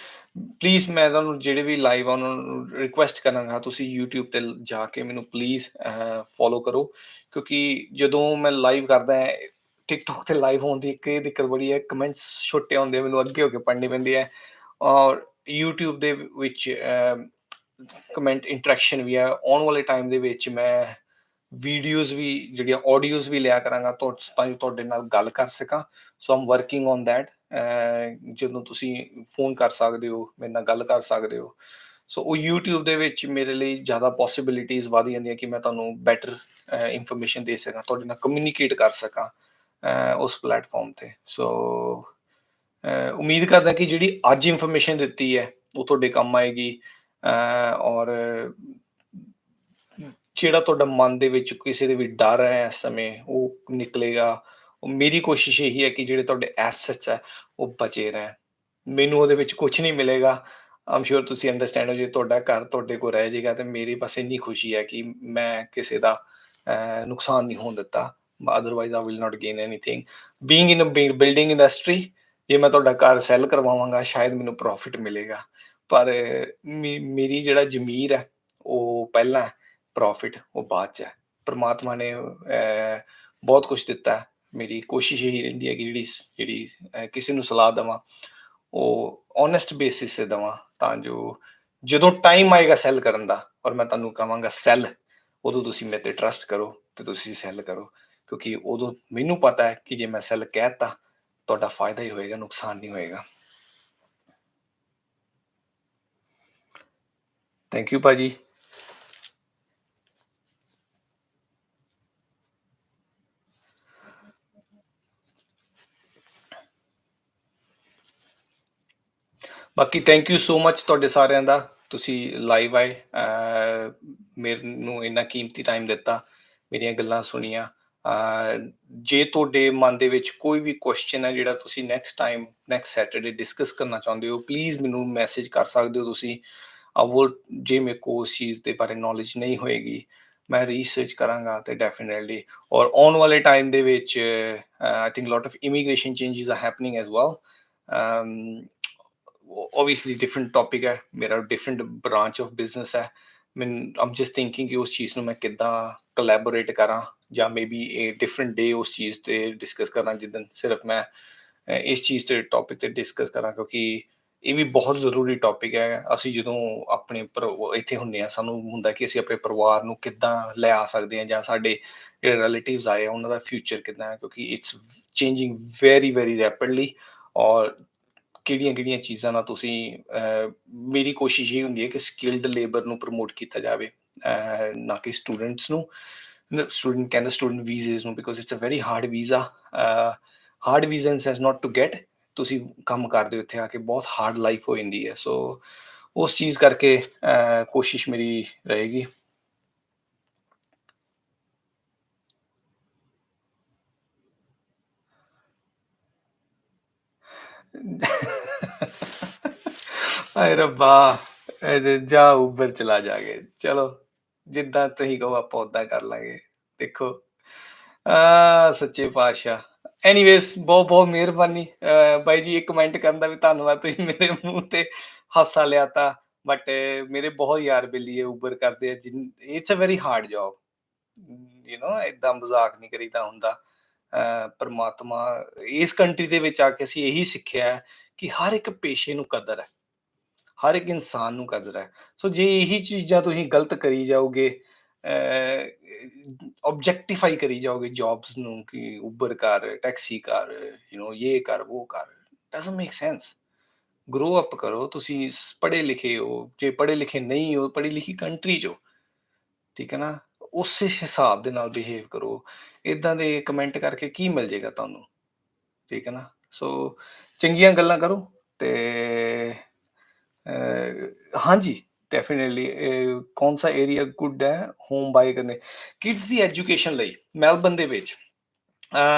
ਪਲੀਜ਼, ਮੈਂ ਤੁਹਾਨੂੰ ਜਿਹੜੇ ਵੀ ਲਾਈਵ ਆ ਉਹਨਾਂ ਨੂੰ ਰਿਕੁਐਸਟ ਕਰਾਂਗਾ, ਤੁਸੀਂ YouTube ਤੇ ਜਾ ਕੇ ਮੈਨੂੰ ਪਲੀਜ਼ ਫੋਲੋ ਕਰੋ। ਕਿਉਂਕਿ ਜਦੋਂ ਮੈਂ ਲਾਈਵ ਕਰਦਾ, ਟਿਕਟੋਕ ਤੇ ਲਾਈਵ ਹੋਣ ਦੀ ਇੱਕ ਇਹ ਦਿੱਕਤ ਬੜੀ ਹੈ, ਕਮੈਂਟਸ ਛੋਟੇ ਹੁੰਦੇ, ਮੈਨੂੰ ਅੱਗੇ ਹੋ ਕੇ ਪੜ੍ਹਨੇ ਪੈਂਦੇ ਹੈ। ਔਰ YouTube ਦੇ ਵਿੱਚ ਕਮੈਂਟ ਇੰਟਰੈਕਸ਼ਨ ਵੀ ਹੈ। ਆਉਣ ਵਾਲੇ ਟਾਈਮ ਦੇ ਵਿੱਚ ਮੈਂ ਵੀਡੀਓਜ਼ ਵੀ, ਜਿਹੜੀਆਂ ਆਡੀਓਜ਼ ਵੀ ਲਿਆ ਕਰਾਂਗਾ ਤਾਂ ਜੋ ਤੁਹਾਡੇ ਨਾਲ ਗੱਲ ਕਰ ਸਕਾਂ। ਸੋ ਆਮ ਵਰਕਿੰਗ ਔਨ ਦੈਟ। ਜਦੋਂ ਤੁਸੀਂ ਫੋਨ ਕਰ ਸਕਦੇ ਹੋ, ਮੇਰੇ ਨਾਲ ਗੱਲ ਕਰ ਸਕਦੇ ਹੋ। ਸੋ ਉਹ YouTube ਦੇ ਵਿੱਚ ਮੇਰੇ ਲਈ ਜ਼ਿਆਦਾ ਪੋਸੀਬਿਲਿਟੀਜ਼ ਵਧ ਜਾਂਦੀਆਂ ਕਿ ਮੈਂ ਤੁਹਾਨੂੰ ਬੈਟਰ ਇਨਫੋਰਮੇਸ਼ਨ ਦੇ ਸਕਾਂ, ਤੁਹਾਡੇ ਨਾਲ ਕਮਿਊਨੀਕੇਟ ਕਰ ਸਕਾਂ ਉਸ ਪਲੇਟਫਾਰਮ ਤੇ। ਸੋ ਉਮੀਦ ਕਰਦਾ ਕਿ ਜਿਹੜੀ ਅੱਜ ਇਨਫੋਰਮੇਸ਼ਨ ਦਿੱਤੀ ਹੈ ਉਹ ਤੁਹਾਡੇ ਕੰਮ ਆਏਗੀ। ਔਰ ਜਿਹੜਾ ਤੁਹਾਡਾ ਮਨ ਦੇ ਵਿੱਚ ਕਿਸੇ ਦੇ ਵੀ ਡਰ ਹੈ ਇਸ ਸਮੇਂ ਉਹ ਨਿਕਲੇਗਾ। ਮੇਰੀ ਕੋਸ਼ਿਸ਼ ਇਹੀ ਹੈ ਕਿ ਜਿਹੜੇ ਤੁਹਾਡੇ ਐਸੈਟਸ ਹੈ ਉਹ ਬਚੇ ਰਹਿਣ। ਮੈਨੂੰ ਉਹਦੇ ਵਿੱਚ ਕੁਛ ਨਹੀਂ ਮਿਲੇਗਾ। ਆਈ ਐਮ ਸ਼ੋਰ ਤੁਸੀਂ ਅੰਡਰਸਟੈਂਡ ਹੋ, ਜੇ ਤੁਹਾਡਾ ਘਰ ਤੁਹਾਡੇ ਕੋਲ ਰਹਿ ਜਾਏਗਾ ਤੇ ਮੇਰੀ ਬਸ ਇੰਨੀ ਖੁਸ਼ੀ ਹੈ ਕਿ ਮੈਂ ਕਿਸੇ ਦਾ ਨੁਕਸਾਨ ਨਹੀਂ ਹੋਣ ਦਿੱਤਾ। Otherwise I will not gain anything. Being in a building industry, ਜੇ ਮੈਂ ਤੁਹਾਡਾ ਘਰ ਸੈੱਲ ਕਰਵਾਵਾਂਗਾ ਸ਼ਾਇਦ ਮੈਨੂੰ ਪ੍ਰੋਫਿਟ ਮਿਲੇਗਾ, ਪਰ ਮੇਰੀ ਜਿਹੜਾ ਜ਼ਮੀਰ ਹੈ ਉਹ ਪਹਿਲਾਂ ਹੈ, ਪ੍ਰੋਫਿਟ ਉਹ ਬਾਅਦ 'ਚ ਹੈ। ਪਰਮਾਤਮਾ ਨੇ ਬਹੁਤ ਕੁਛ ਦਿੱਤਾ ਹੈ। ਮੇਰੀ ਕੋਸ਼ਿਸ਼ ਇਹੀ ਰਹਿੰਦੀ ਹੈ ਕਿ ਜਿਹੜੀ ਕਿਸੇ ਨੂੰ ਸਲਾਹ ਦੇਵਾਂ ਉਹ ਓਨੈਸਟ ਬੇਸਿਸ 'ਤੇ ਦੇਵਾਂ, ਤਾਂ ਜੋ ਜਦੋਂ ਟਾਈਮ ਆਏਗਾ ਸੈੱਲ ਕਰਨ ਦਾ ਔਰ ਮੈਂ ਤੁਹਾਨੂੰ ਕਹਾਂਗਾ ਸੈੱਲ, ਉਦੋਂ ਤੁਸੀਂ ਮੇਰੇ 'ਤੇ ਟਰੱਸਟ ਕਰੋ ਤੇ ਤੁਸੀਂ ਸੈੱਲ ਕਰੋ। ਕਿਉਂਕਿ ਉਦੋਂ ਮੈਨੂੰ ਪਤਾ ਹੈ ਕਿ ਜੇ ਮੈਂ ਸੈੱਲ ਕਹਿ ਤਾ ਤੁਹਾਡਾ ਫਾਇਦਾ ਹੀ ਹੋਏਗਾ, ਨੁਕਸਾਨ ਨਹੀਂ ਹੋਏਗਾ। ਥੈਂਕ ਯੂ ਭਾਜੀ। ਬਾਕੀ ਥੈਂਕ ਯੂ ਸੋ ਮਚ ਤੁਹਾਡੇ ਸਾਰਿਆਂ ਦਾ, ਤੁਸੀਂ ਲਾਈਵ ਆਏ, ਮੈਨੂੰ ਇੰਨਾ ਕੀਮਤੀ ਟਾਈਮ ਦਿੱਤਾ, ਮੇਰੀਆਂ ਗੱਲਾਂ ਸੁਣੀਆਂ। ਜੇ ਤੁਹਾਡੇ ਮਨ ਦੇ ਵਿੱਚ ਕੋਈ ਵੀ ਕੁਐਸਚਨ ਹੈ ਜਿਹੜਾ ਤੁਸੀਂ next time next Saturday discuss ਕਰਨਾ ਚਾਹੁੰਦੇ ਹੋ, ਪਲੀਜ਼ ਮੈਨੂੰ ਮੈਸੇਜ ਕਰ ਸਕਦੇ ਹੋ ਤੁਸੀਂ। ਉਹ ਜੇ ਮੇਰੇ ਕੋਲ ਉਸ ਚੀਜ਼ ਦੇ ਬਾਰੇ ਨੌਲੇਜ ਨਹੀਂ ਹੋਏਗੀ ਮੈਂ ਰਿਸਰਚ ਕਰਾਂਗਾ ਤੇ ਡੈਫੀਨੇਟਲੀ। ਔਰ ਆਉਣ ਵਾਲੇ ਟਾਈਮ ਦੇ ਵਿੱਚ I think lot of immigration changes are happening as well. obviously different topic ਹੈ, ਮੇਰਾ different branch of business ਹੈ। ਮੈਨੂੰ I'm just thinking ਕਿ ਉਸ ਚੀਜ਼ ਨੂੰ ਮੈਂ ਕਿੱਦਾਂ collaborate ਕਰਾਂ, ਜਾਂ ਮੇਬੀ ਇਹ different day ਉਸ ਚੀਜ਼ ਤੇ ਡਿਸਕਸ ਕਰਾਂ ਜਿੱਦਣ ਸਿਰਫ ਮੈਂ ਇਸ ਚੀਜ਼ ਤੇ ਟੌਪਿਕ ਤੇ ਡਿਸਕਸ ਕਰਾਂ, ਕਿਉਂਕਿ ਇਹ ਵੀ ਬਹੁਤ ਜ਼ਰੂਰੀ ਟੌਪਿਕ ਹੈ। ਅਸੀਂ ਜਦੋਂ ਆਪਣੇ ਇੱਥੇ ਹੁੰਦੇ ਹਾਂ ਸਾਨੂੰ ਹੁੰਦਾ ਕਿ ਅਸੀਂ ਆਪਣੇ ਪਰਿਵਾਰ ਨੂੰ ਕਿੱਦਾਂ ਲੈ ਆ ਸਕਦੇ ਹਾਂ, ਜਾਂ ਸਾਡੇ ਜਿਹੜੇ ਰਿਲੇਟਿਵਸ ਆਏ ਆ ਉਹਨਾਂ ਦਾ ਫਿਊਚਰ ਕਿੱਦਾਂ ਹੈ, ਕਿਉਂਕਿ it's changing very very rapidly. ਔਰ ਕਿਹੜੀਆਂ-ਕਿਹੜੀਆਂ ਚੀਜ਼ਾਂ ਨਾਲ ਤੁਸੀਂ ਮੇਰੀ ਕੋਸ਼ਿਸ਼ ਇਹ ਹੁੰਦੀ ਹੈ ਕਿ ਸਕਿਲਡ ਲੇਬਰ ਨੂੰ ਪ੍ਰਮੋਟ ਕੀਤਾ ਜਾਵੇ, ਨਾ ਕਿ ਸਟੂਡੈਂਟਸ ਨੂੰ। ਸਟੂਡੈਂਟ ਕਹਿੰਦੇ ਸਟੂਡੈਂਟ ਵੀਜ਼ੇ ਨੂੰ, because it's a very hard visa. Hard visa in sense not to get, ਤੁਸੀਂ ਕੰਮ ਕਰਦੇ ਹੋ ਇੱਥੇ ਆ ਕੇ ਬਹੁਤ ਹਾਰਡ ਲਾਈਫ ਹੋ ਜਾਂਦੀ ਹੈ। ਸੋ ਉਸ ਚੀਜ਼ ਕਰਕੇ ਕੋਸ਼ਿਸ਼ ਮੇਰੀ ਰਹੇਗੀ। ਹਾਏ ਰੱਬਾ! ਜਾ ਉੱਬਰ ਚਲਾ ਜਾਗੇ, ਚਲੋ ਜਿੱਦਾਂ ਤੁਸੀਂ ਕਹੋ ਆਪਾਂ ਓਦਾਂ ਕਰ ਲਾਂਗੇ। ਦੇਖੋ ਸੱਚੇ ਪਾਤਸ਼ਾਹ। ਐਨੀਵੇਜ਼ ਬਹੁਤ ਬਹੁਤ ਮਿਹਰਬਾਨੀ ਬਾਈ ਜੀ, ਇੱਕ ਕਮੈਂਟ ਕਰਨ ਦਾ ਵੀ ਧੰਨਵਾਦ, ਤੁਸੀਂ ਮੇਰੇ ਮੂੰਹ ਤੇ ਹਾਸਾ ਲਿਆਤਾ। ਬਟ ਮੇਰੇ ਬਹੁਤ ਯਾਰ ਬੇਲੀ ਹੈ ਉਬਰ ਕਰਦੇ ਆ, it's a very hard job, ਏਦਾਂ ਮਜ਼ਾਕ ਨਹੀਂ ਕਰੀਦਾ ਹੁੰਦਾ। ਪਰਮਾਤਮਾ ਇਸ ਕੰਟਰੀ ਦੇ ਵਿੱਚ ਆ ਕੇ ਅਸੀਂ ਇਹੀ ਸਿੱਖਿਆ ਹੈ ਕਿ ਹਰ ਇੱਕ ਪੇਸ਼ੇ ਨੂੰ ਕਦਰ ਹੈ, ਹਰ ਇੱਕ ਇਨਸਾਨ ਨੂੰ ਕਦਰ ਹੈ। ਸੋ ਜੇ ਇਹੀ ਚੀਜ਼ਾਂ ਤੁਸੀਂ ਗਲਤ ਕਰੀ ਜਾਓਗੇ, ਆਬਜੈਕਟੀਫਾਈ ਕਰੀ ਜਾਓਗੇ ਜੌਬਸ ਨੂੰ ਕਿ ਉਬਰ ਕਰ, ਟੈਕਸੀ ਕਰ, ਇਹ ਕਰ ਉਹ ਕਰ, doesn't make sense. Grow up ਕਰੋ, ਤੁਸੀਂ ਪੜ੍ਹੇ ਲਿਖੇ ਹੋ, ਜੇ ਪੜ੍ਹੇ ਲਿਖੇ ਨਹੀਂ ਹੋ ਪੜ੍ਹੀ ਲਿਖੀ ਕੰਟਰੀ 'ਚ ਹੋ, ਠੀਕ ਹੈ ਨਾ, ਉਸੇ ਹਿਸਾਬ ਦੇ ਨਾਲ ਬਿਹੇਵ ਕਰੋ। ਇੱਦਾਂ ਦੇ ਕਮੈਂਟ ਕਰਕੇ ਕੀ ਮਿਲ ਜਾਏਗਾ ਤੁਹਾਨੂੰ, ਠੀਕ ਹੈ ਨਾ। ਸੋ ਚੰਗੀਆਂ ਗੱਲਾਂ ਕਰੋ ਤੇ ਹਾਂਜੀ ਡੈਫੀਨੇਟਲੀ। ਕੌਣ ਸਾ ਏਰੀਆ ਗੁੱਡ ਹੈ ਹੋਮ ਬਾਏ ਕਰਨੇ ਕਿਡਸ ਦੀ ਐਜੂਕੇਸ਼ਨ ਲਈ ਮੈਲਬਨ ਦੇ ਵਿੱਚ?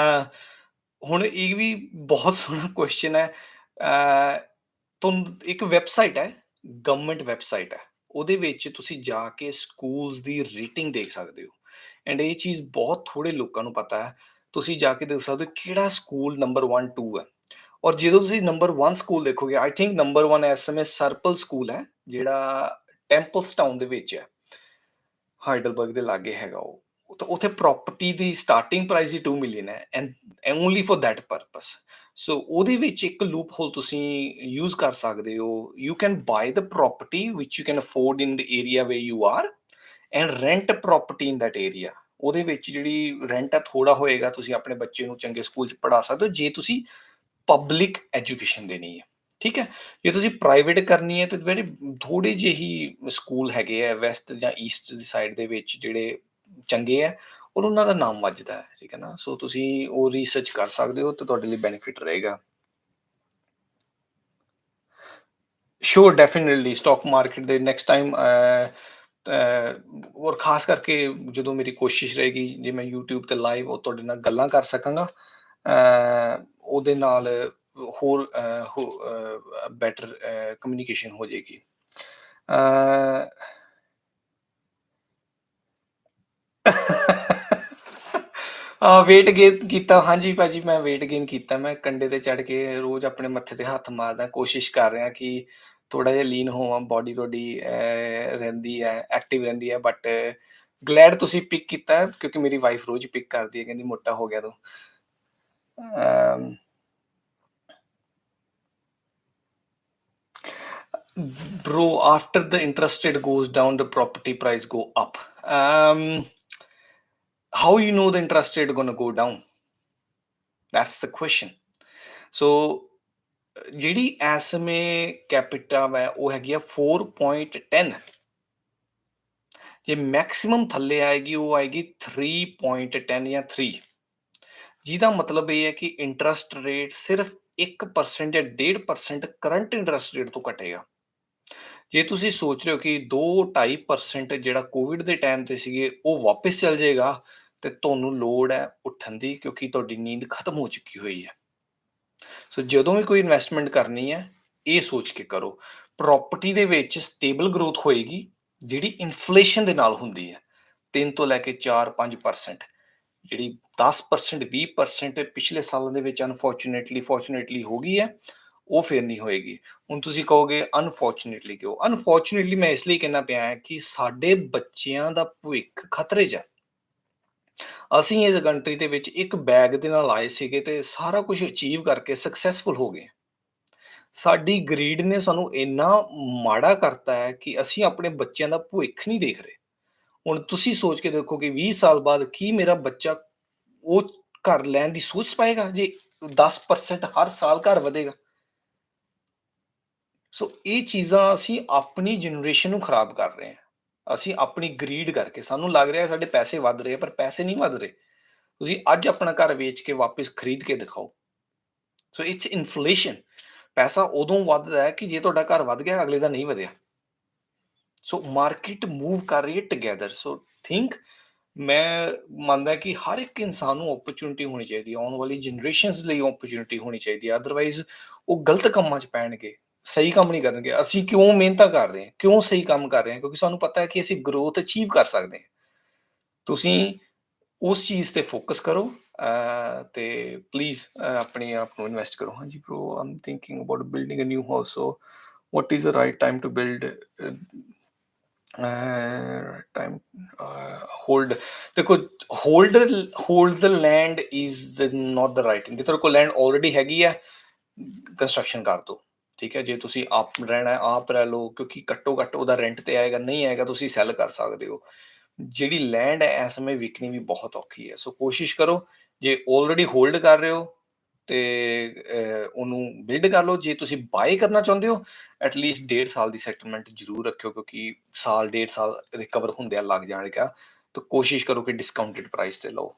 ਹੁਣ ਇਹ ਵੀ ਬਹੁਤ ਸੋਹਣਾ ਕੁਐਸਚਨ ਹੈ। ਤੁਹਾਨੂੰ ਇੱਕ ਵੈਬਸਾਈਟ ਹੈ, ਗਵਰਨਮੈਂਟ ਵੈਬਸਾਈਟ ਹੈ, ਉਹਦੇ ਵਿੱਚ ਤੁਸੀਂ ਜਾ ਕੇ ਸਕੂਲਸ ਦੀ ਰੇਟਿੰਗ ਦੇਖ ਸਕਦੇ ਹੋ। ਐਂਡ ਇਹ ਚੀਜ਼ ਬਹੁਤ ਥੋੜੇ ਲੋਕਾਂ ਨੂੰ ਪਤਾ ਹੈ। ਤੁਸੀਂ ਜਾ ਕੇ ਦੇਖ ਸਕਦੇ ਹੋ ਕਿਹੜਾ ਸਕੂਲ ਨੰਬਰ 1 2 ਹੈ। ਔਰ ਜਦੋਂ ਤੁਸੀਂ ਨੰਬਰ 1 ਸਕੂਲ ਦੇਖੋਗੇ, ਆਈ ਥਿੰਕ ਨੰਬਰ 1 ਇਸ ਸਮੇਂ ਸਰਪਲ ਸਕੂਲ ਹੈ, ਜਿਹੜਾ ਟੈਂਪਲਸ ਟਾਊਨ ਦੇ ਵਿੱਚ ਹੈ, ਹਾਈਡਲਬਰਗ ਦੇ ਲਾਗੇ ਹੈਗਾ ਉਹ। ਤਾਂ ਉੱਥੇ ਪ੍ਰੋਪਰਟੀ ਦੀ ਸਟਾਰਟਿੰਗ ਪ੍ਰਾਈਸ ਹੀ 2 ਮਿਲੀਅਨ ਹੈ, and only for that purpose. So ਉਹਦੇ ਵਿੱਚ ਇੱਕ ਲੂਪ ਹੋਲ ਤੁਸੀਂ ਯੂਜ਼ ਕਰ ਸਕਦੇ ਹੋ। You can buy the property which you can afford in the area way you are, and rent property in that area. ਉਹਦੇ ਵਿੱਚ ਜਿਹੜੀ ਰੈਂਟ ਹੈ ਥੋੜਾ ਹੋਏਗਾ, ਤੁਸੀਂ ਆਪਣੇ ਬੱਚੇ ਨੂੰ ਚੰਗੇ ਸਕੂਲ 'ਚ ਪੜ੍ਹਾ ਸਕਦੇ ਹੋ ਜੇ ਤੁਸੀਂ ਪਬਲਿਕ ਐਜੂਕੇਸ਼ਨ ਦੇਣੀ ਹੈ, ਠੀਕ ਹੈ। ਜੇ ਤੁਸੀਂ ਪ੍ਰਾਈਵੇਟ ਕਰਨੀ ਹੈ ਤਾਂ ਵੈਰੀ ਥੋੜੇ ਜਿਹੇ ਹੀ ਸਕੂਲ ਹੈਗੇ ਆ ਵੈਸਟ ਜਾਂ ਈਸਟ ਦੀ ਸਾਈਡ ਦੇ ਵਿੱਚ ਜਿਹੜੇ ਚੰਗੇ ਹੈ, ਔਰ ਉਹਨਾਂ ਦਾ ਨਾਮ ਵੱਜਦਾ ਹੈ, ਠੀਕ ਹੈ ਨਾ। ਸੋ ਤੁਸੀਂ ਉਹ ਰਿਸਰਚ ਕਰ ਸਕਦੇ ਹੋ ਤੇ ਤੁਹਾਡੇ ਲਈ ਬੈਨੀਫਿਟ ਰਹੇਗਾ। ਸ਼ੋਰ ਡੈਫੀਨਿਟਲੀ ਸਟਾਕ ਮਾਰਕੀਟ ਦੇ ਨੈਕਸਟ ਟਾਈਮ ਔਰ ਖ਼ਾਸ ਕਰਕੇ ਜਦੋਂ ਮੇਰੀ ਕੋਸ਼ਿਸ਼ ਰਹੇਗੀ ਜੇ ਮੈਂ YouTube ਤੇ ਲਾਈਵ ਉਹ ਤੁਹਾਡੇ ਨਾਲ ਗੱਲਾਂ ਕਰ ਸਕਾਂਗਾ, ਉਹਦੇ ਨਾਲ ਹੋਰ ਬੈਟਰ ਕਮਿਊਨੀਕੇਸ਼ਨ ਹੋ ਜਾਏਗੀ। ਵੇਟ ਗੇਨ ਕੀਤਾ, ਹਾਂਜੀ ਭਾਜੀ, ਮੈਂ ਵੇਟ ਗੇਨ ਕੀਤਾ। ਮੈਂ ਕੰਡੇ ਤੇ ਚੜ੍ਹ ਕੇ ਰੋਜ਼ ਆਪਣੇ ਮੱਥੇ ਤੇ ਹੱਥ ਮਾਰਦਾ, ਕੋਸ਼ਿਸ਼ ਕਰ ਰਿਹਾ ਕਿ ਥੋੜਾ ਜਿਹਾ ਲੀਨ ਹੋਵਾਂ, ਬੋਡੀ ਤੁਹਾਡੀ ਰਹਿੰਦੀ ਹੈ, ਐਕਟਿਵ ਰਹਿੰਦੀ ਹੈ। ਬਟ ਗਲੈਡ ਤੁਸੀਂ ਪਿਕ ਕੀਤਾ, ਕਿਉਂਕਿ ਮੇਰੀ ਵਾਈਫ ਰੋਜ਼ ਪਿਕ ਕਰਦੀ ਹੈ, ਕਹਿੰਦੀ ਮੋਟਾ ਹੋ ਗਿਆ ਤੂੰ। Bro, after the interest rate goes down, the property price go up. How you know the interest rate gonna go down? That's the question. So ਜਿਹੜੀ ਇਸ ਸਮੇਂ ਕੈਪੀਟਾ ਹੈ ਉਹ ਹੈਗੀ ਆ 4.10, ਜੇ ਮੈਕਸਿਮਮ ਥੱਲੇ ਆਏਗੀ ਉਹ ਆਏਗੀ 3.10 ਜਾਂ 3, ਜਿਹਦਾ ਮਤਲਬ ਇਹ ਹੈ ਕਿ ਇੰਟਰਸਟ ਰੇਟ ਸਿਰਫ 1% ਜਾਂ 1.5% ਕਰੰਟ ਇੰਟਰਸਟ ਰੇਟ ਤੋਂ ਘਟੇਗਾ। ਜੇ ਤੁਸੀਂ ਸੋਚ ਰਹੇ ਹੋ ਕਿ 2-2.5% ਜਿਹੜਾ ਕੋਵਿਡ ਦੇ ਟਾਈਮ ਤੇ ਸੀਗੇ ਉਹ ਵਾਪਸ ਚੱਲ ਜਾਏਗਾ, ਤੇ ਤੁਹਾਨੂੰ ਲੋੜ ਹੈ ਉੱਠਣ ਦੀ, ਕਿਉਂਕਿ ਤੁਹਾਡੀ ਨੀਂਦ ਖਤਮ ਹੋ ਚੁੱਕੀ ਹੋਈ ਹੈ। ਸੋ ਜਦੋਂ ਵੀ ਕੋਈ ਇਨਵੈਸਟਮੈਂਟ ਕਰਨੀ ਹੈ, ਇਹ ਸੋਚ ਕੇ ਕਰੋ। ਪ੍ਰੋਪਰਟੀ ਦੇ ਵਿੱਚ ਸਟੇਬਲ ਗਰੋਥ ਹੋਏਗੀ, ਜਿਹੜੀ ਇਨਫਲੇਸ਼ਨ ਦੇ ਨਾਲ ਹੁੰਦੀ ਹੈ, 3 ਤੋਂ ਲੈ ਕੇ 4-5%। ਜਿਹੜੀ 10% 20% ਪਿਛਲੇ ਸਾਲਾਂ ਦੇ ਵਿੱਚ ਫੋਰਚੂਨੇਟਲੀ ਹੋ ਗਈ ਹੈ, ਉਹ ਫਿਰ ਨਹੀਂ ਹੋਏਗੀ। ਹੁਣ ਤੁਸੀਂ ਕਹੋਗੇ ਅਨਫੋਰਚੂਨੇਟਲੀ ਕਿਉਂ? ਅਨਫੋਰਚੂਨੇਟਲੀ ਮੈਂ ਇਸ ਲਈ ਕਹਿਣਾ ਪਿਆ ਹੈ ਕਿ ਸਾਡੇ ਬੱਚਿਆਂ ਦਾ ਭਵਿੱਖ ਖਤਰੇ 'ਚ ਹੈ। ਅਸੀਂ ਇਸ ਕੰਟਰੀ ਦੇ ਵਿੱਚ ਇੱਕ ਬੈਗ ਦੇ ਨਾਲ ਆਏ ਸੀਗੇ ਤੇ ਸਾਰਾ ਕੁਝ ਅਚੀਵ ਕਰਕੇ ਸਕਸੈਸਫੁਲ ਹੋ ਗਏ। ਸਾਡੀ ਗਰੀਡ ਨੇ ਸਾਨੂੰ ਇੰਨਾ ਮਾੜਾ ਕਰਤਾ ਹੈ ਕਿ ਅਸੀਂ ਆਪਣੇ ਬੱਚਿਆਂ ਦਾ ਭਵਿੱਖ ਨਹੀਂ ਦੇਖ ਰਹੇ। ਹੁਣ ਤੁਸੀਂ ਸੋਚ ਕੇ ਦੇਖੋ ਕਿ 20 ਸਾਲ ਬਾਅਦ ਕੀ ਮੇਰਾ ਬੱਚਾ ਉਹ ਘਰ ਲੈਣ ਦੀ ਸੋਚ ਪਾਏਗਾ, ਜੇ 10% ਹਰ ਸਾਲ ਘਰ ਵਧੇਗਾ। ਸੋ ਇਹ ਚੀਜ਼ਾਂ ਅਸੀਂ ਆਪਣੀ ਜਨਰੇਸ਼ਨ ਨੂੰ ਖਰਾਬ ਕਰ ਰਹੇ ਹਾਂ। ਅਸੀਂ ਆਪਣੀ ਗਰੀਡ ਕਰਕੇ, ਸਾਨੂੰ ਲੱਗ ਰਿਹਾ ਸਾਡੇ ਪੈਸੇ ਵੱਧ ਰਹੇ, ਪਰ ਪੈਸੇ ਨਹੀਂ ਵੱਧ ਰਹੇ। ਤੁਸੀਂ ਅੱਜ ਆਪਣਾ ਘਰ ਵੇਚ ਕੇ ਵਾਪਸ ਖਰੀਦ ਕੇ ਦਿਖਾਓ। So it's inflation. ਪੈਸਾ ਉਦੋਂ ਵੱਧਦਾ ਹੈ ਕਿ ਜੇ ਤੁਹਾਡਾ ਘਰ ਵੱਧ ਗਿਆ, ਅਗਲੇ ਦਾ ਨਹੀਂ ਵਧਿਆ। ਸੋ ਮਾਰਕੀਟ ਮੂਵ ਕਰ ਰਹੀ ਹੈ ਟੁਗੇਦਰ। ਸੋ ਥਿੰਕ, ਮੈਂ ਮੰਨਦਾ ਕਿ ਹਰ ਇੱਕ ਇਨਸਾਨ ਨੂੰ ਓਪਰਚੁਨਿਟੀ ਹੋਣੀ ਚਾਹੀਦੀ ਹੈ, ਆਉਣ ਵਾਲੀ ਜਨਰੇਸ਼ਨਸ ਲਈ ਓਪਰਚੁਨਿਟੀ ਹੋਣੀ ਚਾਹੀਦੀ ਹੈ। ਅਦਰਵਾਈਜ਼ ਉਹ ਗਲਤ ਕੰਮਾਂ 'ਚ ਪੈਣਗੇ, ਸਹੀ ਕੰਮ ਨਹੀਂ ਕਰਨਗੇ। ਅਸੀਂ ਕਿਉਂ ਮਿਹਨਤਾਂ ਕਰ ਰਹੇ ਹਾਂ, ਕਿਉਂ ਸਹੀ ਕੰਮ ਕਰ ਰਹੇ ਹਾਂ? ਕਿਉਂਕਿ ਸਾਨੂੰ ਪਤਾ ਹੈ ਕਿ ਅਸੀਂ ਗਰੋਥ ਅਚੀਵ ਕਰ ਸਕਦੇ ਹਾਂ। ਤੁਸੀਂ ਉਸ ਚੀਜ਼ ਤੇ ਫੋਕਸ ਕਰੋ, ਤੇ ਪਲੀਜ਼ ਆਪਣੇ ਆਪ ਨੂੰ ਇਨਵੈਸਟ ਕਰੋ। ਹਾਂਜੀ bro, I'm thinking about building a new house, so what is the right time to build? Time hold, ਦੇਖੋ, hold the land is not the right thing। ਜੇ ਤੁਹਾਡੇ ਕੋਲ ਲੈਂਡ ਆਲਰੇਡੀ ਹੈਗੀ ਹੈ, ਕੰਸਟਰਕਸ਼ਨ ਕਰ ਦਿਓ, ਠੀਕ ਹੈ। ਜੇ ਤੁਸੀਂ ਆਪ ਰਹਿਣਾ, ਆਪ ਰਹਿ ਲਓ, ਕਿਉਂਕਿ ਘੱਟੋ ਘੱਟ ਉਹਦਾ ਰੈਂਟ ਤੇ ਆਏਗਾ, ਨਹੀਂ ਆਏਗਾ ਤੁਸੀਂ ਸੈੱਲ ਕਰ ਸਕਦੇ ਹੋ। ਜਿਹੜੀ ਲੈਂਡ ਹੈ ਇਸ ਸਮੇਂ ਵਿਕਣੀ ਵੀ ਬਹੁਤ ਔਖੀ ਹੈ। ਸੋ ਕੋਸ਼ਿਸ਼ ਕਰੋ, ਜੇ ਆਲਰੇਡੀ ਹੋਲਡ ਕਰ ਰਹੇ ਹੋ ਤੇ ਉਹਨੂੰ ਬਿਲਡ ਕਰ ਲਓ। ਜੇ ਤੁਸੀਂ ਬਾਏ ਕਰਨਾ ਚਾਹੁੰਦੇ ਹੋ, ਐਟਲੀਸਟ 1.5 ਸਾਲ ਦੀ ਸੈਟਲਮੈਂਟ ਜ਼ਰੂਰ ਰੱਖਿਓ, ਕਿਉਂਕਿ ਸਾਲ 1.5 ਸਾਲ ਰਿਕਵਰ ਹੁੰਦਿਆਂ ਲੱਗ ਜਾਣਗਾ। ਤਾਂ ਕੋਸ਼ਿਸ਼ ਕਰੋ ਕਿ ਡਿਸਕਾਊਂਟਡ ਪ੍ਰਾਈਸ ਤੇ ਲਓ।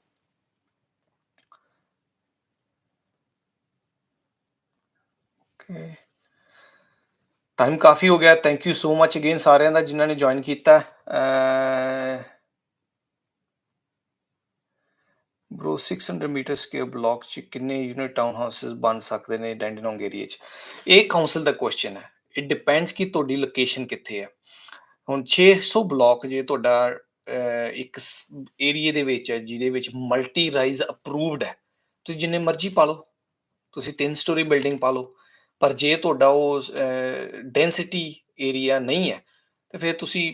ਟਾਈਮ ਕਾਫੀ ਹੋ ਗਿਆ। Thank you so much again ਸਾਰਿਆਂ ਦਾ ਜਿਨ੍ਹਾਂ ਨੇ ਜੁਆਇਨ ਕੀਤਾ। ਬ్రో, 600 ਮੀਟਰ ਸਕੁਅਰ ਬਲਾਕ 'ਚ ਕਿੰਨੇ ਯੂਨਿਟ ਟਾਊਨ ਹਾਊਸਿਸ ਬਣ ਸਕਦੇ ਨੇ ਡੈਂਡੀਨੋਂਗ ਏਰੀਆ 'ਚ? ਇਹ ਕਾਉਂਸਲ ਦਾ ਕੁਐਸਚਨ ਹੈ। ਇਟ ਡਿਪੈਂਡਸ ਕਿ ਤੁਹਾਡੀ ਲੋਕੇਸ਼ਨ ਕਿੱਥੇ ਹੈ। ਹੁਣ 600 ਬਲਾਕ ਜੇ ਤੁਹਾਡਾ ਇੱਕ ਏਰੀਏ ਦੇ ਵਿੱਚ ਹੈ, ਜਿਹਦੇ ਵਿੱਚ ਮਲਟੀ ਰਾਈਜ਼ ਅਪਰੂਵਡ ਹੈ, ਤੁਸੀਂ ਜਿੰਨੇ ਮਰਜ਼ੀ ਪਾ ਲਓ, ਤੁਸੀਂ 3 ਸਟੋਰੀ ਬਿਲਡਿੰਗ ਪਾ ਲਓ। ਪਰ ਜੇ ਤੁਹਾਡਾ ਉਹ ਡੈਂਸਿਟੀ ਏਰੀਆ ਨਹੀਂ ਹੈ, ਤੇ ਫਿਰ ਤੁਸੀਂ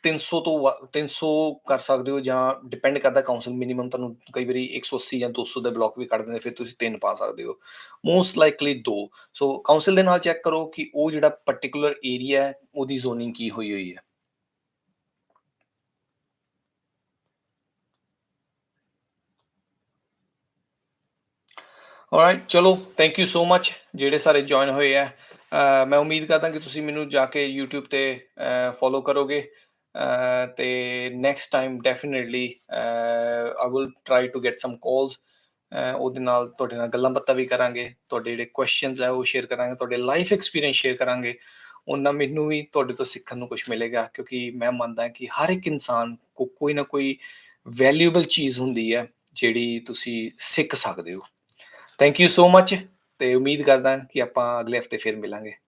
300 ਤੋਂ 300 ਕਰ ਸਕਦੇ ਹੋ, ਜਾਂ ਡਿਪੈਂਡ ਕਰਦਾ ਕਾਉਂਸਲ ਮਿਨੀਮਮ ਤੁਹਾਨੂੰ ਕਈ ਵਾਰੀ 180 ਜਾਂ 200 ਦੇ ਬਲਾਕ ਵੀ ਕੱਢ ਦਿੰਦੇ, ਫਿਰ ਤੁਸੀਂ 3 ਪਾ ਸਕਦੇ ਹੋ, ਮੋਸਟ ਲਾਈਕਲੀ 2। ਸੋ ਕਾਉਂਸਲ ਦੇ ਨਾਲ ਚੈੱਕ ਕਰੋ ਕਿ ਉਹ ਜਿਹੜਾ ਪਰਟੀਕੂਲਰ ਏਰੀਆ ਹੈ ਉਹਦੀ ਜ਼ੋਨਿੰਗ ਕੀ ਹੋਈ ਹੋਈ ਹੈ। ਆਲਰਾਈਟ, ਚਲੋ, ਥੈਂਕ ਯੂ ਸੋ ਮਚ ਜਿਹੜੇ ਸਾਰੇ ਜੁਆਇਨ ਹੋਏ ਆ। ਮੈਂ ਉਮੀਦ ਕਰਦਾ ਕਿ ਤੁਸੀਂ ਮੈਨੂੰ ਜਾ ਕੇ YouTube ਤੇ ਫੋਲੋ ਕਰੋਗੇ, ਤੇ next time definitely I will try to get some calls. ਉਹਦੇ ਨਾਲ ਤੁਹਾਡੇ ਨਾਲ ਗੱਲਾਂ ਬਾਤਾਂ ਵੀ ਕਰਾਂਗੇ, ਤੁਹਾਡੇ ਜਿਹੜੇ ਕੁਐਸਚਨਸ ਹੈ ਉਹ ਸ਼ੇਅਰ ਕਰਾਂਗੇ, ਤੁਹਾਡੇ ਲਾਈਫ ਐਕਸਪੀਰੀਅੰਸ ਸ਼ੇਅਰ ਕਰਾਂਗੇ। ਓਨਾ ਮੈਨੂੰ ਵੀ ਤੁਹਾਡੇ ਤੋਂ ਸਿੱਖਣ ਨੂੰ ਕੁਛ ਮਿਲੇਗਾ, ਕਿਉਂਕਿ ਮੈਂ ਮੰਨਦਾ ਕਿ ਹਰ ਇੱਕ ਇਨਸਾਨ ਕੋ ਕੋਈ ਨਾ ਕੋਈ ਵੈਲਿਊਏਬਲ ਚੀਜ਼ ਹੁੰਦੀ ਹੈ ਜਿਹੜੀ ਤੁਸੀਂ ਸਿੱਖ ਸਕਦੇ ਹੋ। ਥੈਂਕ ਯੂ ਸੋ ਮਚ, ਤੇ ਉਮੀਦ ਕਰਦਾ ਕਿ ਆਪਾਂ ਅਗਲੇ ਹਫ਼ਤੇ ਫਿਰ ਮਿਲਾਂਗੇ।